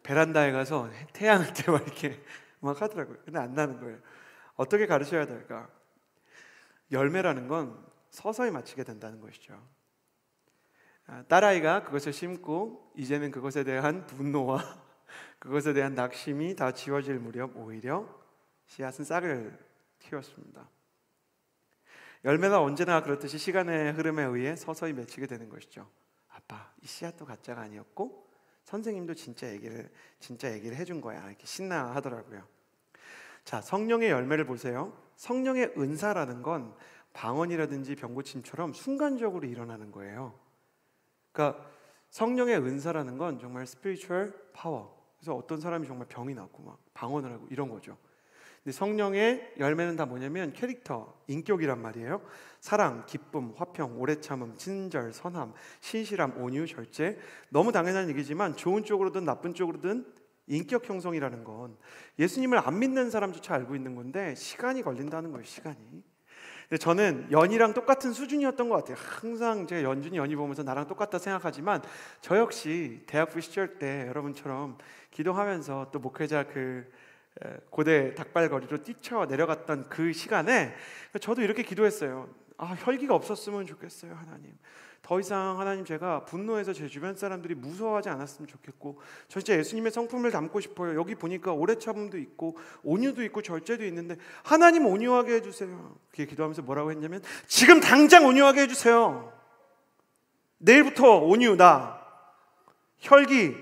베란다에 가서 태양을 때 막 이렇게 막 하더라고요. 근데 안 나는 거예요. 어떻게 가르쳐야 될까? 열매라는 건 서서히 맺히게 된다는 것이죠. 딸아이가 그것을 심고 이제는 그것에 대한 분노와 그것에 대한 낙심이 다 지워질 무렵 오히려 씨앗은 싹을 틔웠습니다. 열매가 언제나 그렇듯이 시간의 흐름에 의해 서서히 맺히게 되는 것이죠. 아빠, 이 씨앗도 가짜가 아니었고 선생님도 진짜 얘기를 해준 거야, 이렇게 신나 하더라고요. 자, 성령의 열매를 보세요. 성령의 은사라는 건 방언이라든지 병고침처럼 순간적으로 일어나는 거예요. 그러니까 성령의 은사라는 건 정말 spiritual power. 그래서 어떤 사람이 정말 병이 났고 막 방언을 하고 이런 거죠. 근데 성령의 열매는 다 뭐냐면 캐릭터, 인격이란 말이에요. 사랑, 기쁨, 화평, 오래 참음, 친절, 선함, 신실함, 온유, 절제. 너무 당연한 얘기지만 좋은 쪽으로든 나쁜 쪽으로든 인격 형성이라는 건 예수님을 안 믿는 사람조차 알고 있는 건데 시간이 걸린다는 거예요. 시간이. 근데 저는 연이랑 똑같은 수준이었던 것 같아요. 항상 제가 연이 보면서 나랑 똑같다 생각하지만 저 역시 대학부 시절 때 여러분처럼 기도하면서 또 목회자 고대 닭발거리로 뛰쳐 내려갔던 그 시간에 저도 이렇게 기도했어요. 혈기가 없었으면 좋겠어요, 하나님. 더 이상 하나님, 제가 분노해서 제 주변 사람들이 무서워하지 않았으면 좋겠고, 저 진짜 예수님의 성품을 담고 싶어요. 여기 보니까 오래 참음도 있고 온유도 있고 절제도 있는데 하나님 온유하게 해주세요. 그렇게 기도하면서 뭐라고 했냐면, 지금 당장 온유하게 해주세요. 내일부터 온유, 혈기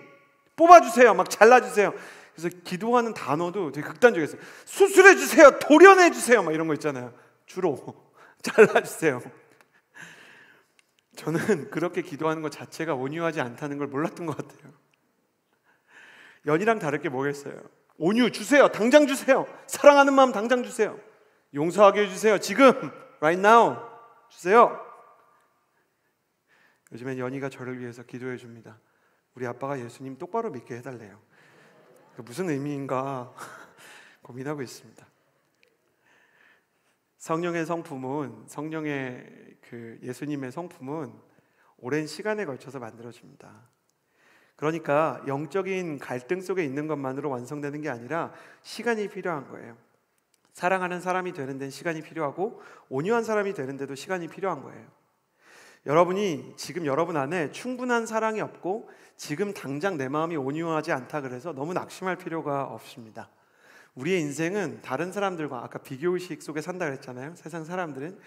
뽑아주세요. 막 잘라주세요. 그래서 기도하는 단어도 되게 극단적이었어요. 수술해주세요, 도련해주세요, 막 이런 거 있잖아요. 주로 잘라주세요. 저는 그렇게 기도하는 것 자체가 온유하지 않다는 걸 몰랐던 것 같아요. 연이랑 다를 게 뭐겠어요? 온유 주세요, 당장 주세요. 사랑하는 마음 당장 주세요. 용서하게 해주세요, 지금 right now 주세요. 요즘엔 연이가 저를 위해서 기도해 줍니다. 우리 아빠가 예수님 똑바로 믿게 해달래요. 무슨 의미인가 고민하고 있습니다. 성령의 성품은, 예수님의 성품은 오랜 시간에 걸쳐서 만들어집니다. 그러니까 영적인 갈등 속에 있는 것만으로 완성되는 게 아니라 시간이 필요한 거예요. 사랑하는 사람이 되는 데는 시간이 필요하고 온유한 사람이 되는 데도 시간이 필요한 거예요. 여러분이 지금 여러분 안에 충분한 사랑이 없고 지금 당장 내 마음이 온유하지 않다 그래서 너무 낙심할 필요가 없습니다. 우리의 인생은 다른 사람들과 아까 비교의식 속에 산다 그랬잖아요. 세상 사람들은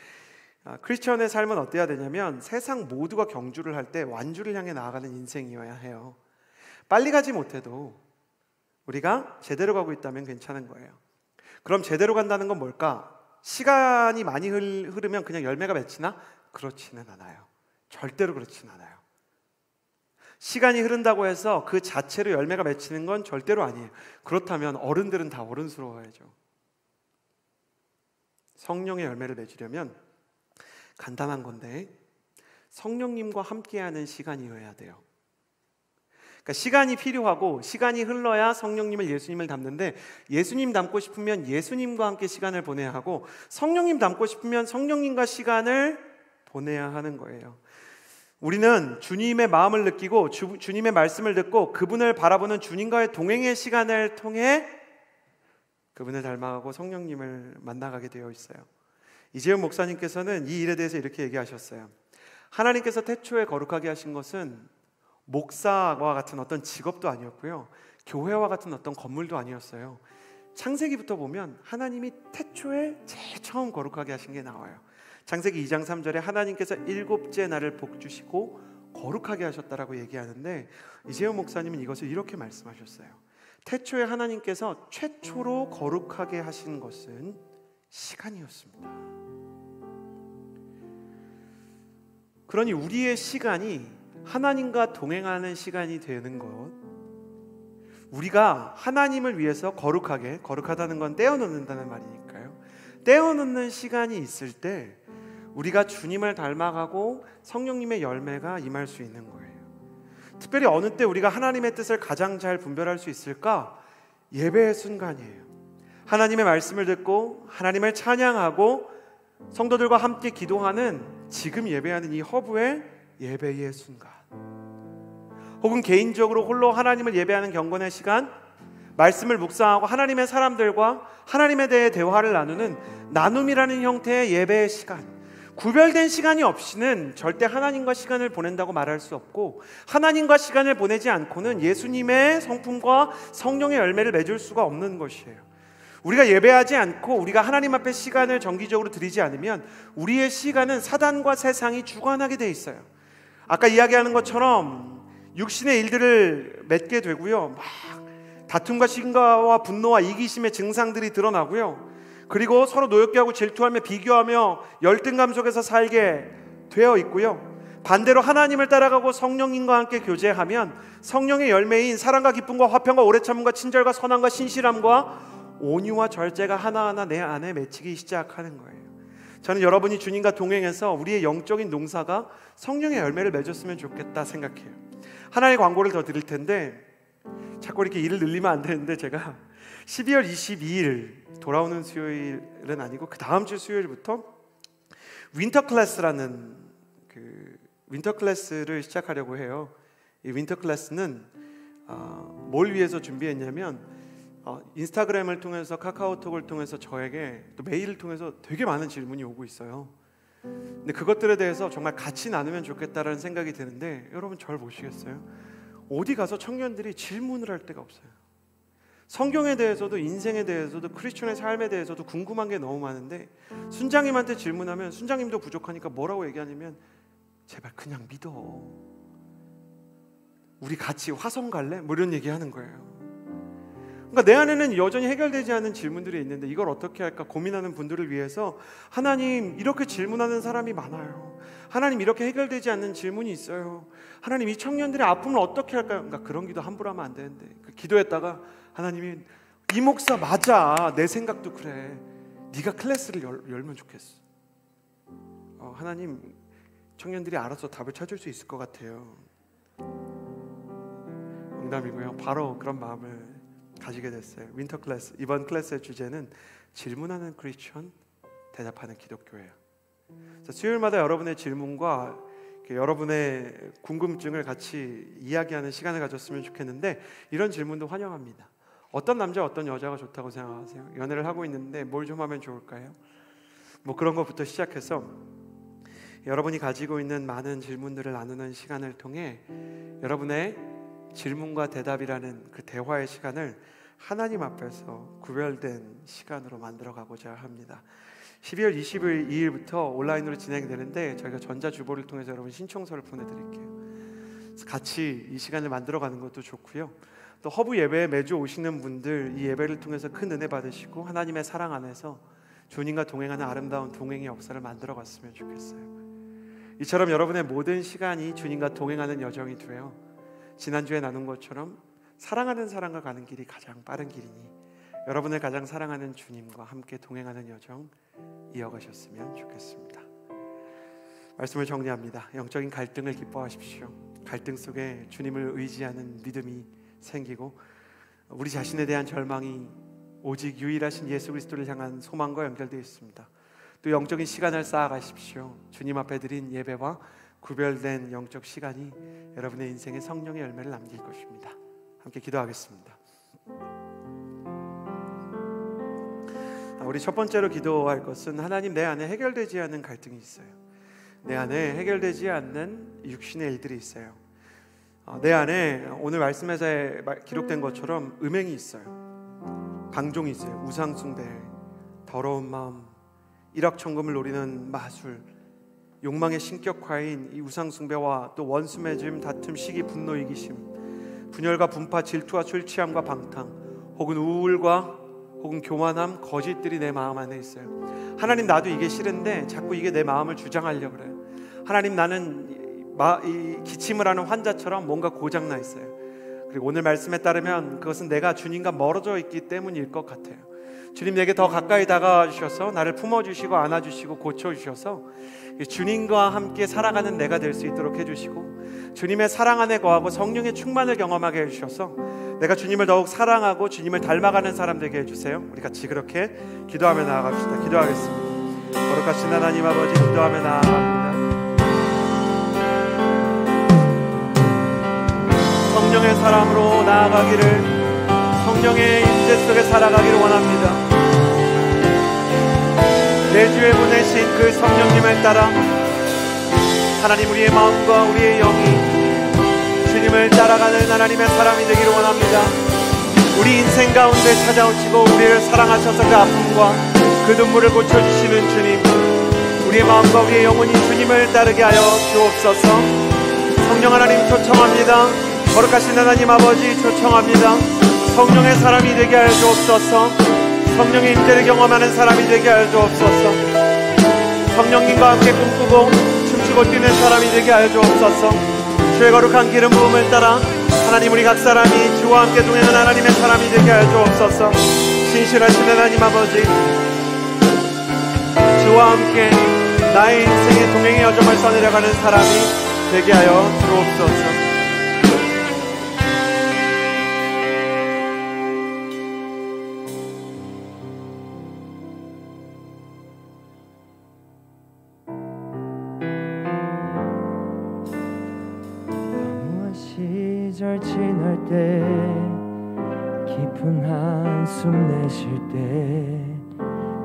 크리스천의 삶은 어때야 되냐면 세상 모두가 경주를 할 때 완주를 향해 나아가는 인생이어야 해요. 빨리 가지 못해도 우리가 제대로 가고 있다면 괜찮은 거예요. 그럼 제대로 간다는 건 뭘까? 시간이 많이 흐르면 그냥 열매가 맺히나? 그렇지는 않아요. 절대로 그렇지는 않아요. 시간이 흐른다고 해서 그 자체로 열매가 맺히는 건 절대로 아니에요. 그렇다면 어른들은 다 어른스러워야죠. 성령의 열매를 맺으려면 간단한 건데 성령님과 함께하는 시간이어야 돼요. 그러니까 시간이 필요하고 시간이 흘러야 성령님을 예수님을 닮는데 예수님 닮고 싶으면 예수님과 함께 시간을 보내야 하고 성령님 닮고 싶으면 성령님과 시간을 보내야 하는 거예요. 우리는 주님의 마음을 느끼고 주님의 말씀을 듣고 그분을 바라보는 주님과의 동행의 시간을 통해 그분을 닮아가고 성령님을 만나가게 되어 있어요. 이재용 목사님께서는 이 일에 대해서 이렇게 얘기하셨어요. 하나님께서 태초에 거룩하게 하신 것은 목사와 같은 어떤 직업도 아니었고요, 교회와 같은 어떤 건물도 아니었어요. 창세기부터 보면 하나님이 태초에 제일 처음 거룩하게 하신 게 나와요. 창세기 2장 3절에 하나님께서 일곱째 날을 복주시고 거룩하게 하셨다라고 얘기하는데 이재용 목사님은 이것을 이렇게 말씀하셨어요. 태초에 하나님께서 최초로 거룩하게 하신 것은 시간이었습니다. 그러니 우리의 시간이 하나님과 동행하는 시간이 되는 것, 우리가 하나님을 위해서 거룩하다는 건 떼어놓는다는 말이니까요. 떼어놓는 시간이 있을 때 우리가 주님을 닮아가고 성령님의 열매가 임할 수 있는 거예요. 특별히 어느 때 우리가 하나님의 뜻을 가장 잘 분별할 수 있을까? 예배의 순간이에요. 하나님의 말씀을 듣고 하나님을 찬양하고 성도들과 함께 기도하는 지금 예배하는 이 허브의 예배의 순간, 혹은 개인적으로 홀로 하나님을 예배하는 경건의 시간, 말씀을 묵상하고 하나님의 사람들과 하나님에 대해 대화를 나누는 나눔이라는 형태의 예배의 시간, 구별된 시간이 없이는 절대 하나님과 시간을 보낸다고 말할 수 없고 하나님과 시간을 보내지 않고는 예수님의 성품과 성령의 열매를 맺을 수가 없는 것이에요. 우리가 예배하지 않고 우리가 하나님 앞에 시간을 정기적으로 드리지 않으면 우리의 시간은 사단과 세상이 주관하게 돼 있어요. 아까 이야기하는 것처럼 육신의 일들을 맺게 되고요, 막 다툼과 시기와 분노와 이기심의 증상들이 드러나고요, 그리고 서로 노엽게하고 질투하며 비교하며 열등감 속에서 살게 되어 있고요, 반대로 하나님을 따라가고 성령님과 함께 교제하면 성령의 열매인 사랑과 기쁨과 화평과 오래 참음과 친절과 선함과 신실함과 온유와 절제가 하나하나 내 안에 맺히기 시작하는 거예요. 저는 여러분이 주님과 동행해서 우리의 영적인 농사가 성령의 열매를 맺었으면 좋겠다 생각해요. 하나의 광고를 더 드릴 텐데 자꾸 이렇게 일을 늘리면 안 되는데, 제가 12월 22일 돌아오는 수요일은 아니고 그 다음 주 수요일부터 윈터 클래스라는 윈터 클래스를 시작하려고 해요. 이 윈터 클래스는 뭘 위해서 준비했냐면 인스타그램을 통해서 카카오톡을 통해서 저에게 또 메일을 통해서 되게 많은 질문이 오고 있어요. 근데 그것들에 대해서 정말 같이 나누면 좋겠다라는 생각이 드는데, 여러분 절 보시겠어요? 어디 가서 청년들이 질문을 할 데가 없어요. 성경에 대해서도 인생에 대해서도 크리스천의 삶에 대해서도 궁금한 게 너무 많은데 순장님한테 질문하면 순장님도 부족하니까 뭐라고 얘기하냐면 제발 그냥 믿어, 우리 같이 화성 갈래? 뭐 이런 얘기하는 거예요. 그러니까 내 안에는 여전히 해결되지 않은 질문들이 있는데 이걸 어떻게 할까 고민하는 분들을 위해서 하나님, 이렇게 질문하는 사람이 많아요. 하나님, 이렇게 해결되지 않는 질문이 있어요. 하나님, 이 청년들의 아픔을 어떻게 할까요? 그러니까 그런 기도 함부로 하면 안 되는데 기도했다가 하나님이 이 목사 맞아, 내 생각도 그래, 네가 클래스를 열면 좋겠어. 하나님, 청년들이 알아서 답을 찾을 수 있을 것 같아요. 농담이고요. 바로 그런 마음을 가지게 됐어요. 윈터 클래스, 이번 클래스의 주제는 질문하는 크리스천, 대답하는 기독교예요. 수요일마다 여러분의 질문과 여러분의 궁금증을 같이 이야기하는 시간을 가졌으면 좋겠는데 이런 질문도 환영합니다. 어떤 남자, 어떤 여자가 좋다고 생각하세요? 연애를 하고 있는데 뭘 좀 하면 좋을까요? 뭐 그런 것부터 시작해서 여러분이 가지고 있는 많은 질문들을 나누는 시간을 통해 여러분의 질문과 대답이라는 그 대화의 시간을 하나님 앞에서 구별된 시간으로 만들어가고자 합니다. 12월 22일부터 온라인으로 진행되는데 저희가 전자주보를 통해서 여러분 신청서를 보내드릴게요. 같이 이 시간을 만들어가는 것도 좋고요. 또 허브 예배에 매주 오시는 분들 이 예배를 통해서 큰 은혜 받으시고 하나님의 사랑 안에서 주님과 동행하는 아름다운 동행의 역사를 만들어갔으면 좋겠어요. 이처럼 여러분의 모든 시간이 주님과 동행하는 여정이 되어 지난주에 나눈 것처럼 사랑하는 사람과 가는 길이 가장 빠른 길이니 여러분을 가장 사랑하는 주님과 함께 동행하는 여정 이어가셨으면 좋겠습니다. 말씀을 정리합니다. 영적인 갈등을 기뻐하십시오. 갈등 속에 주님을 의지하는 믿음이 생기고 우리 자신에 대한 절망이 오직 유일하신 예수 그리스도를 향한 소망과 연결되어 있습니다. 또 영적인 시간을 쌓아가십시오. 주님 앞에 드린 예배와 구별된 영적 시간이 여러분의 인생에 성령의 열매를 남길 것입니다. 함께 기도하겠습니다. 우리 첫 번째로 기도할 것은 하나님, 내 안에 해결되지 않는 갈등이 있어요. 내 안에 해결되지 않는 육신의 일들이 있어요. 내 안에 오늘 말씀에서 기록된 것처럼 음행이 있어요. 방종이 있어요. 우상 숭배, 더러운 마음, 일확천금을 노리는 마술, 욕망의 신격화인 이 우상 숭배와 또 원수 맺음, 다툼, 시기, 분노, 이기심, 분열과 분파, 질투와 술 취함과 방탕, 혹은 우울과 혹은 교만함, 거짓들이 내 마음 안에 있어요. 하나님, 나도 이게 싫은데 자꾸 이게 내 마음을 주장하려고 그래요. 하나님, 나는 이 기침을 하는 환자처럼 뭔가 고장나 있어요. 그리고 오늘 말씀에 따르면 그것은 내가 주님과 멀어져 있기 때문일 것 같아요. 주님, 내게 더 가까이 다가와 주셔서 나를 품어주시고 안아주시고 고쳐주셔서 주님과 함께 살아가는 내가 될 수 있도록 해주시고 주님의 사랑 안에 거하고 성령의 충만을 경험하게 해주셔서 내가 주님을 더욱 사랑하고 주님을 닮아가는 사람 되게 해주세요. 우리 같이 그렇게 기도하며 나아갑시다. 기도하겠습니다. 거룩하신 하나님 아버지, 기도하며 나아갑니다. 성령의 사람으로 나아가기를, 성령의 임재 속에 살아가기를 원합니다. 내 주에 보내신 그 성령님을 따라 하나님, 우리의 마음과 우리의 영이 주님을 따라가는 하나님의 사람이 되기를 원합니다. 우리 인생 가운데 찾아오시고 우리를 사랑하셔서 그 아픔과 그 눈물을 고쳐주시는 주님, 우리의 마음과 우리의 영혼이 주님을 따르게 하여 주옵소서. 성령 하나님 초청합니다. 거룩하신 하나님 아버지 초청합니다. 성령의 사람이 되게 하여 주옵소서. 성령의 임재를 경험하는 사람이 되게 하여 주옵소서. 성령님과 함께 꿈꾸고 춤추고 뛰는 사람이 되게 하여 주옵소서. 주의 거룩한 기름 부음을 따라 하나님, 우리 각 사람이 주와 함께 동행하는 하나님의 사람이 되게 하여 주옵소서. 신실하신 하나님 아버지, 주와 함께 나의 인생의 동행의 여정을 써내려가는 사람이 되게 하여 주옵소서. 시절 지날 때 깊은 한숨 내쉴 때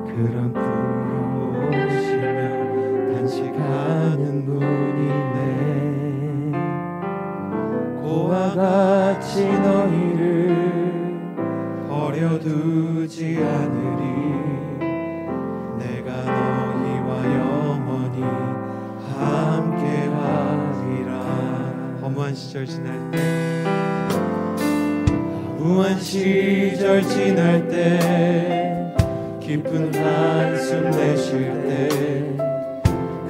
그런 풍경 보시며 단식하는 분이네. 고와 같이 너희를 버려두지 않으리. 내가 너희와 영원히 함께하리라. 허무한 시절 지날 때, 허무한 시절 지날 때, 깊은 한숨 내쉴 때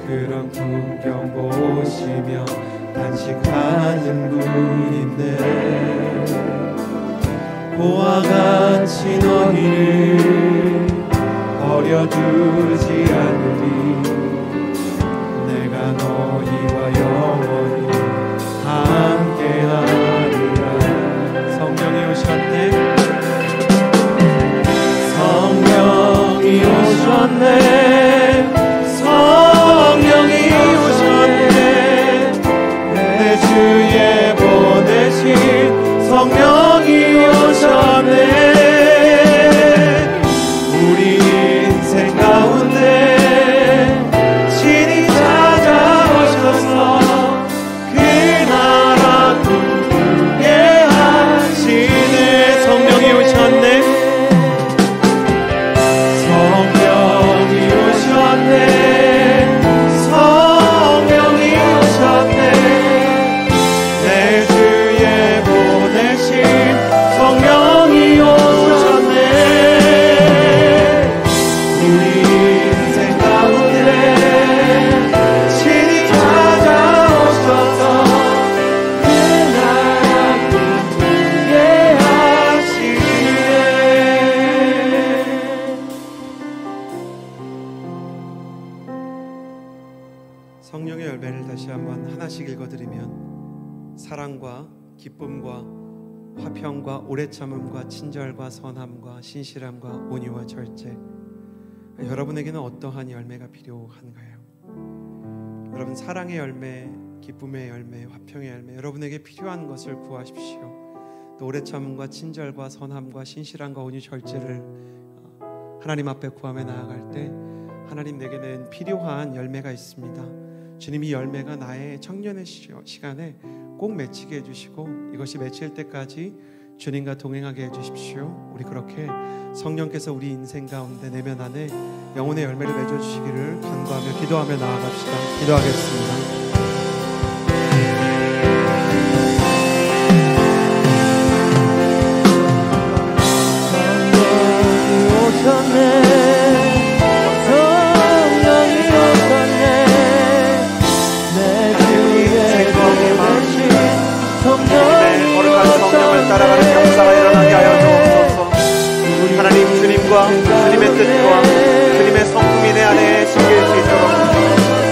그런 풍경 보시며 단식하는 분인데, 고와 같이 너희를 버려두지 않으리. 내가 너희와 영원히 함께하리라. 성령이 오셨네. 성령이 오셨네. 성령이 오셨네. 내 주에 보내신 성령이 오셨네. 우리 인생 가운데 성령의 열매를 다시 한번 하나씩 읽어드리면 사랑과 기쁨과 화평과 오래 참음과 친절과 선함과 신실함과 온유와 절제. 여러분에게는 어떠한 열매가 필요한가요? 여러분, 사랑의 열매, 기쁨의 열매, 화평의 열매, 여러분에게 필요한 것을 구하십시오. 또 오래 참음과 친절과 선함과 신실함과 온유 절제를 하나님 앞에 구하며 나아갈 때 하나님, 내게는 필요한 열매가 있습니다. 주님, 이 열매가 나의 청년의 시간에 꼭 맺히게 해주시고 이것이 맺힐 때까지 주님과 동행하게 해주십시오. 우리 그렇게 성령께서 우리 인생 가운데 내면 안에 영혼의 열매를 맺어주시기를 간구하며 기도하며 나아갑시다. 기도하겠습니다. 따라가는 역사가 일어나게 하여 주옵소서. 하나님, 주님과 주님의 뜻과 주님의 성품이 내 안에 심길 수 있도록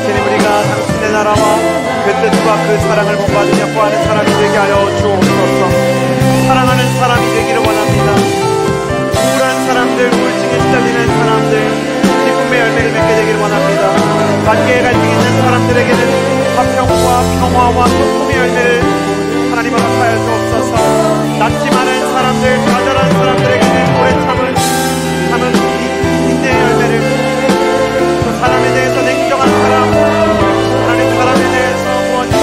주님, 우리가 당신의 나라와 그 뜻과 그 사랑을 본받으며 구하는 사람이 되게 하여 주옵소서. 사랑하는 사람이 되기를 원합니다. 우울한 사람들, 우울증에 시달리는 사람들, 기쁨의 열매를 맺게 되기를 원합니다. 관계에 갈등이 있는 사람들에게는 화평과 평화와 기쁨의 열매를 하나님 허락하여 주옵소서. 낫지 많은 사람들, 좌절한 사람들에게는 오래 참은 인내의 열매를, 또 사람에 대해서 냉정한 사람, 하나님 사람에 대해서 무언가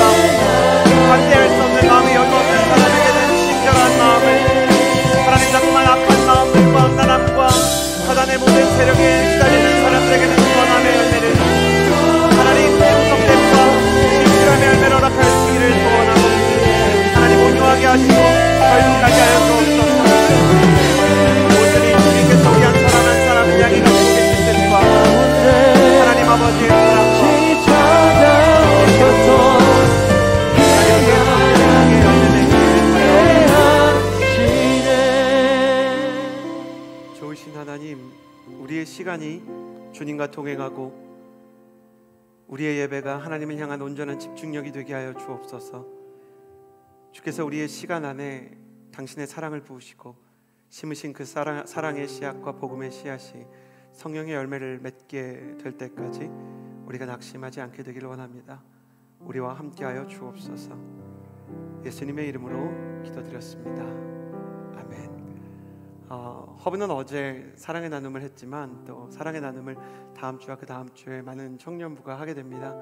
반대할 수 없는 마음이 여기 없는 사람에게는 친절한 마음을, 하나님 정말 악한 마음들과 악랄함과 사단의 모든 세력에 시달리는 사람들에게는 선함의 열매를, 하나님 충성됨과 신실함의 열매를 허락하여 주기를 소원하고 하나님 온유하게 하시고 결국까지 하여 주옵소서. 모든이 주님께서 위한 사람 한 사람을 향해 가지고 계신 뜻과 하나님 아버지의 사랑과 좋으신 하나님, 우리의 시간이 주님과 동행하고 우리의 예배가 하나님을 향한 온전한 집중력이 되게 하여 주옵소서. 주께서 우리의 시간 안에 당신의 사랑을 부으시고 심으신 그 사랑의 씨앗과 복음의 씨앗이 성령의 열매를 맺게 될 때까지 우리가 낙심하지 않게 되기를 원합니다. 우리와 함께하여 주옵소서. 예수님의 이름으로 기도드렸습니다. 아멘. 허브는 어제 사랑의 나눔을 했지만 또 사랑의 나눔을 다음 주와 그 다음 주에 많은 청년부가 하게 됩니다.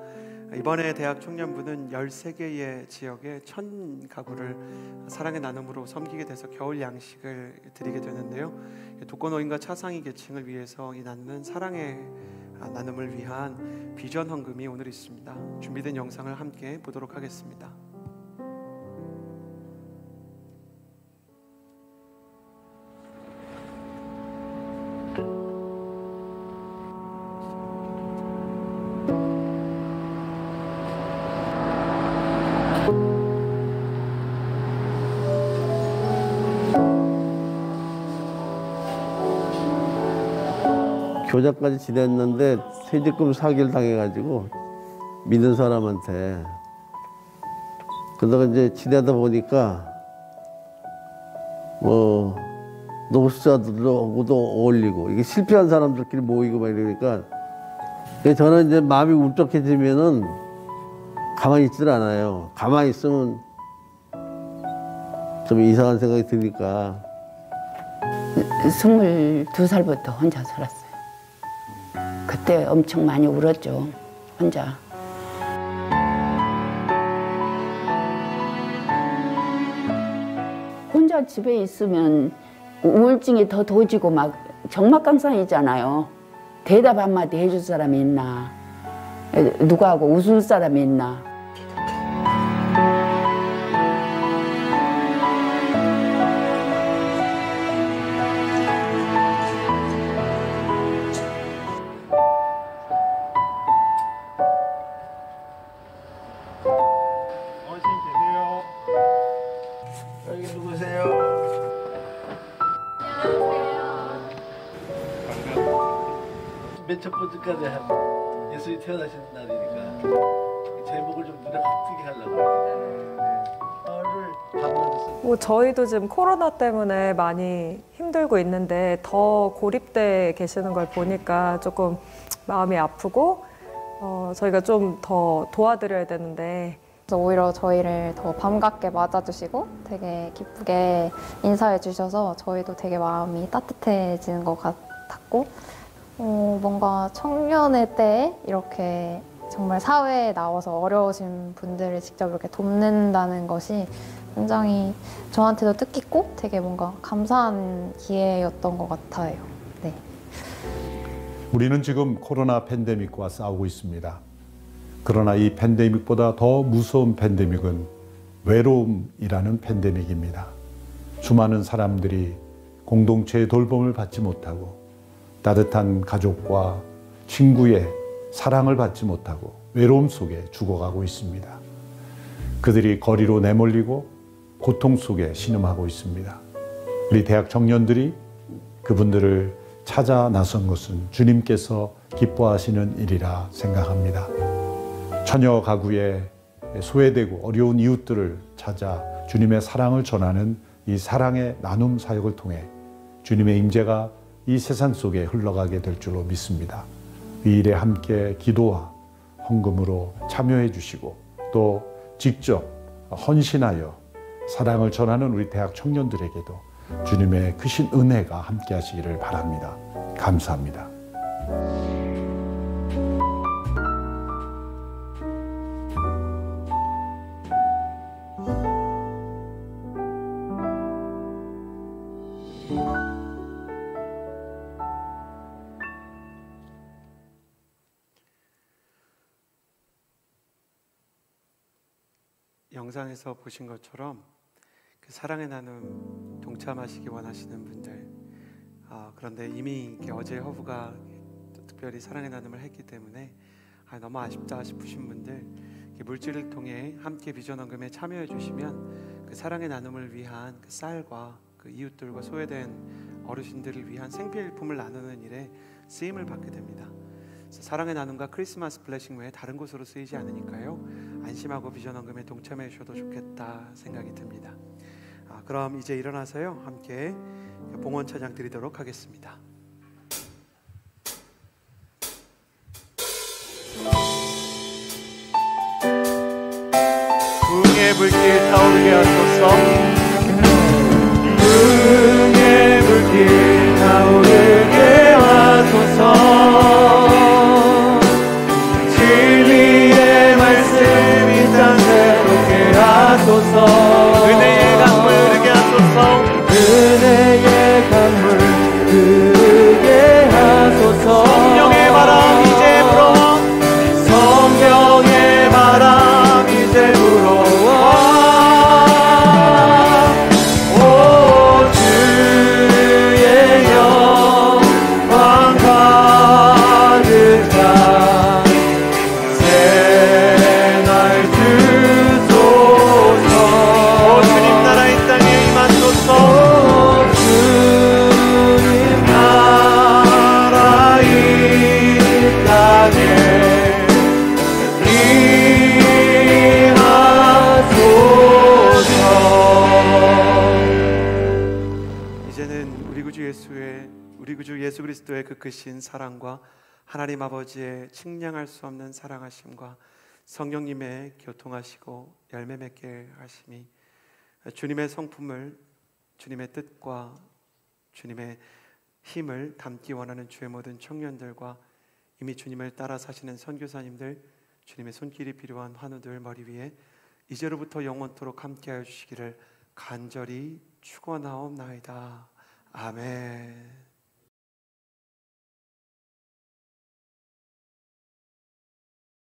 이번에 대학 청년부는 13개의 지역에 1000가구를 사랑의 나눔으로 섬기게 돼서 겨울 양식을 드리게 되는데요. 독거노인과 차상위 계층을 위해서 이 나누는 사랑의 나눔을 위한 비전 헌금이 오늘 있습니다. 준비된 영상을 함께 보도록 하겠습니다. 교자까지 지냈는데 퇴직금 사기를 당해가지고 믿는 사람한테. 그러다가 이제 지내다 보니까 뭐 노숙자들하고도 어울리고 이게 실패한 사람들끼리 모이고 막 이러니까 저는 이제 마음이 울적해지면은 가만히 있질 않아요. 가만히 있으면 좀 이상한 생각이 드니까. 22살부터 혼자 살았어요. 그때 엄청 많이 울었죠, 혼자. 혼자 집에 있으면 우울증이 더 도지고 막 적막감상이잖아요. 대답 한마디 해줄 사람이 있나, 누구하고 웃을 사람이 있나. 여기 누구세요? 맨 첫 번째까지 예수님이 태어나신 날이니까 무대 바쁘게 하려고. 뭐 저희도 지금 코로나 때문에 많이 힘들고 있는데 더 고립돼 계시는 걸 보니까 조금 마음이 아프고 저희가 좀 더 도와드려야 되는데 그래서 오히려 저희를 더 반갑게 맞아주시고 되게 기쁘게 인사해 주셔서 저희도 되게 마음이 따뜻해지는 것 같았고 뭔가 청년의 때에 이렇게 정말 사회에 나와서 어려우신 분들을 직접 이렇게 돕는다는 것이 굉장히 저한테도 뜻깊고 되게 뭔가 감사한 기회였던 것 같아요. 네. 우리는 지금 코로나 팬데믹과 싸우고 있습니다. 그러나 이 팬데믹보다 더 무서운 팬데믹은 외로움이라는 팬데믹입니다. 수많은 사람들이 공동체의 돌봄을 받지 못하고 따뜻한 가족과 친구의 사랑을 받지 못하고 외로움 속에 죽어가고 있습니다. 그들이 거리로 내몰리고 고통 속에 신음하고 있습니다. 우리 대학 청년들이 그분들을 찾아 나선 것은 주님께서 기뻐하시는 일이라 생각합니다. 처녀 가구에 소외되고 어려운 이웃들을 찾아 주님의 사랑을 전하는 이 사랑의 나눔 사역을 통해 주님의 임재가 이 세상 속에 흘러가게 될 줄로 믿습니다. 이 일에 함께 기도와 헌금으로 참여해 주시고 또 직접 헌신하여 사랑을 전하는 우리 대학 청년들에게도 주님의 크신 은혜가 함께 하시기를 바랍니다. 감사합니다. 영상에서 보신 것처럼 그 사랑의 나눔 동참하시기 원하시는 분들, 그런데 이미 어제 허브가 특별히 사랑의 나눔을 했기 때문에 너무 아쉽다 싶으신 분들, 물질을 통해 함께 비전 헌금에 참여해 주시면 그 사랑의 나눔을 위한 그 쌀과 그 이웃들과 소외된 어르신들을 위한 생필품을 나누는 일에 쓰임을 받게 됩니다. 사랑의 나눔과 크리스마스 블레싱 외에 다른 곳으로 쓰이지 않으니까요, 안심하고 비전 헌금에 동참해 주셔도 좋겠다 생각이 듭니다. 그럼 이제 일어나서요 함께 봉헌 찬양 드리도록 하겠습니다. 부흥의 불길 타오르게 하소서. 부흥의 불길 타오르게 하소서. 진리의 말씀이 땅 새롭게 하소서. 은혜의 강물 흐르게 하소서. 은혜의 강물 흐르게 하소서. 성령의 바람 이제 불어와. 성령의 바람 이제 불어와. 오 주의 영광 가득한 새날 주소서. 오 주님 나라 이 땅에 임하소서. 오 주님 나라 이 땅에 이제는 우리 구주 예수 그리스도의 그 크신 사랑과 하나님 아버지의 측량할 수 없는 사랑하심과 성령님의 교통하시고 열매 맺게 하심이 주님의 성품을, 주님의 뜻과 주님의 힘을 담기 원하는 주의 모든 청년들과 이미 주님을 따라 사시는 선교사님들, 주님의 손길이 필요한 환우들 머리 위에 이제로부터 영원토록 함께하여 주시기를 간절히 축원하옵나이다. 아멘.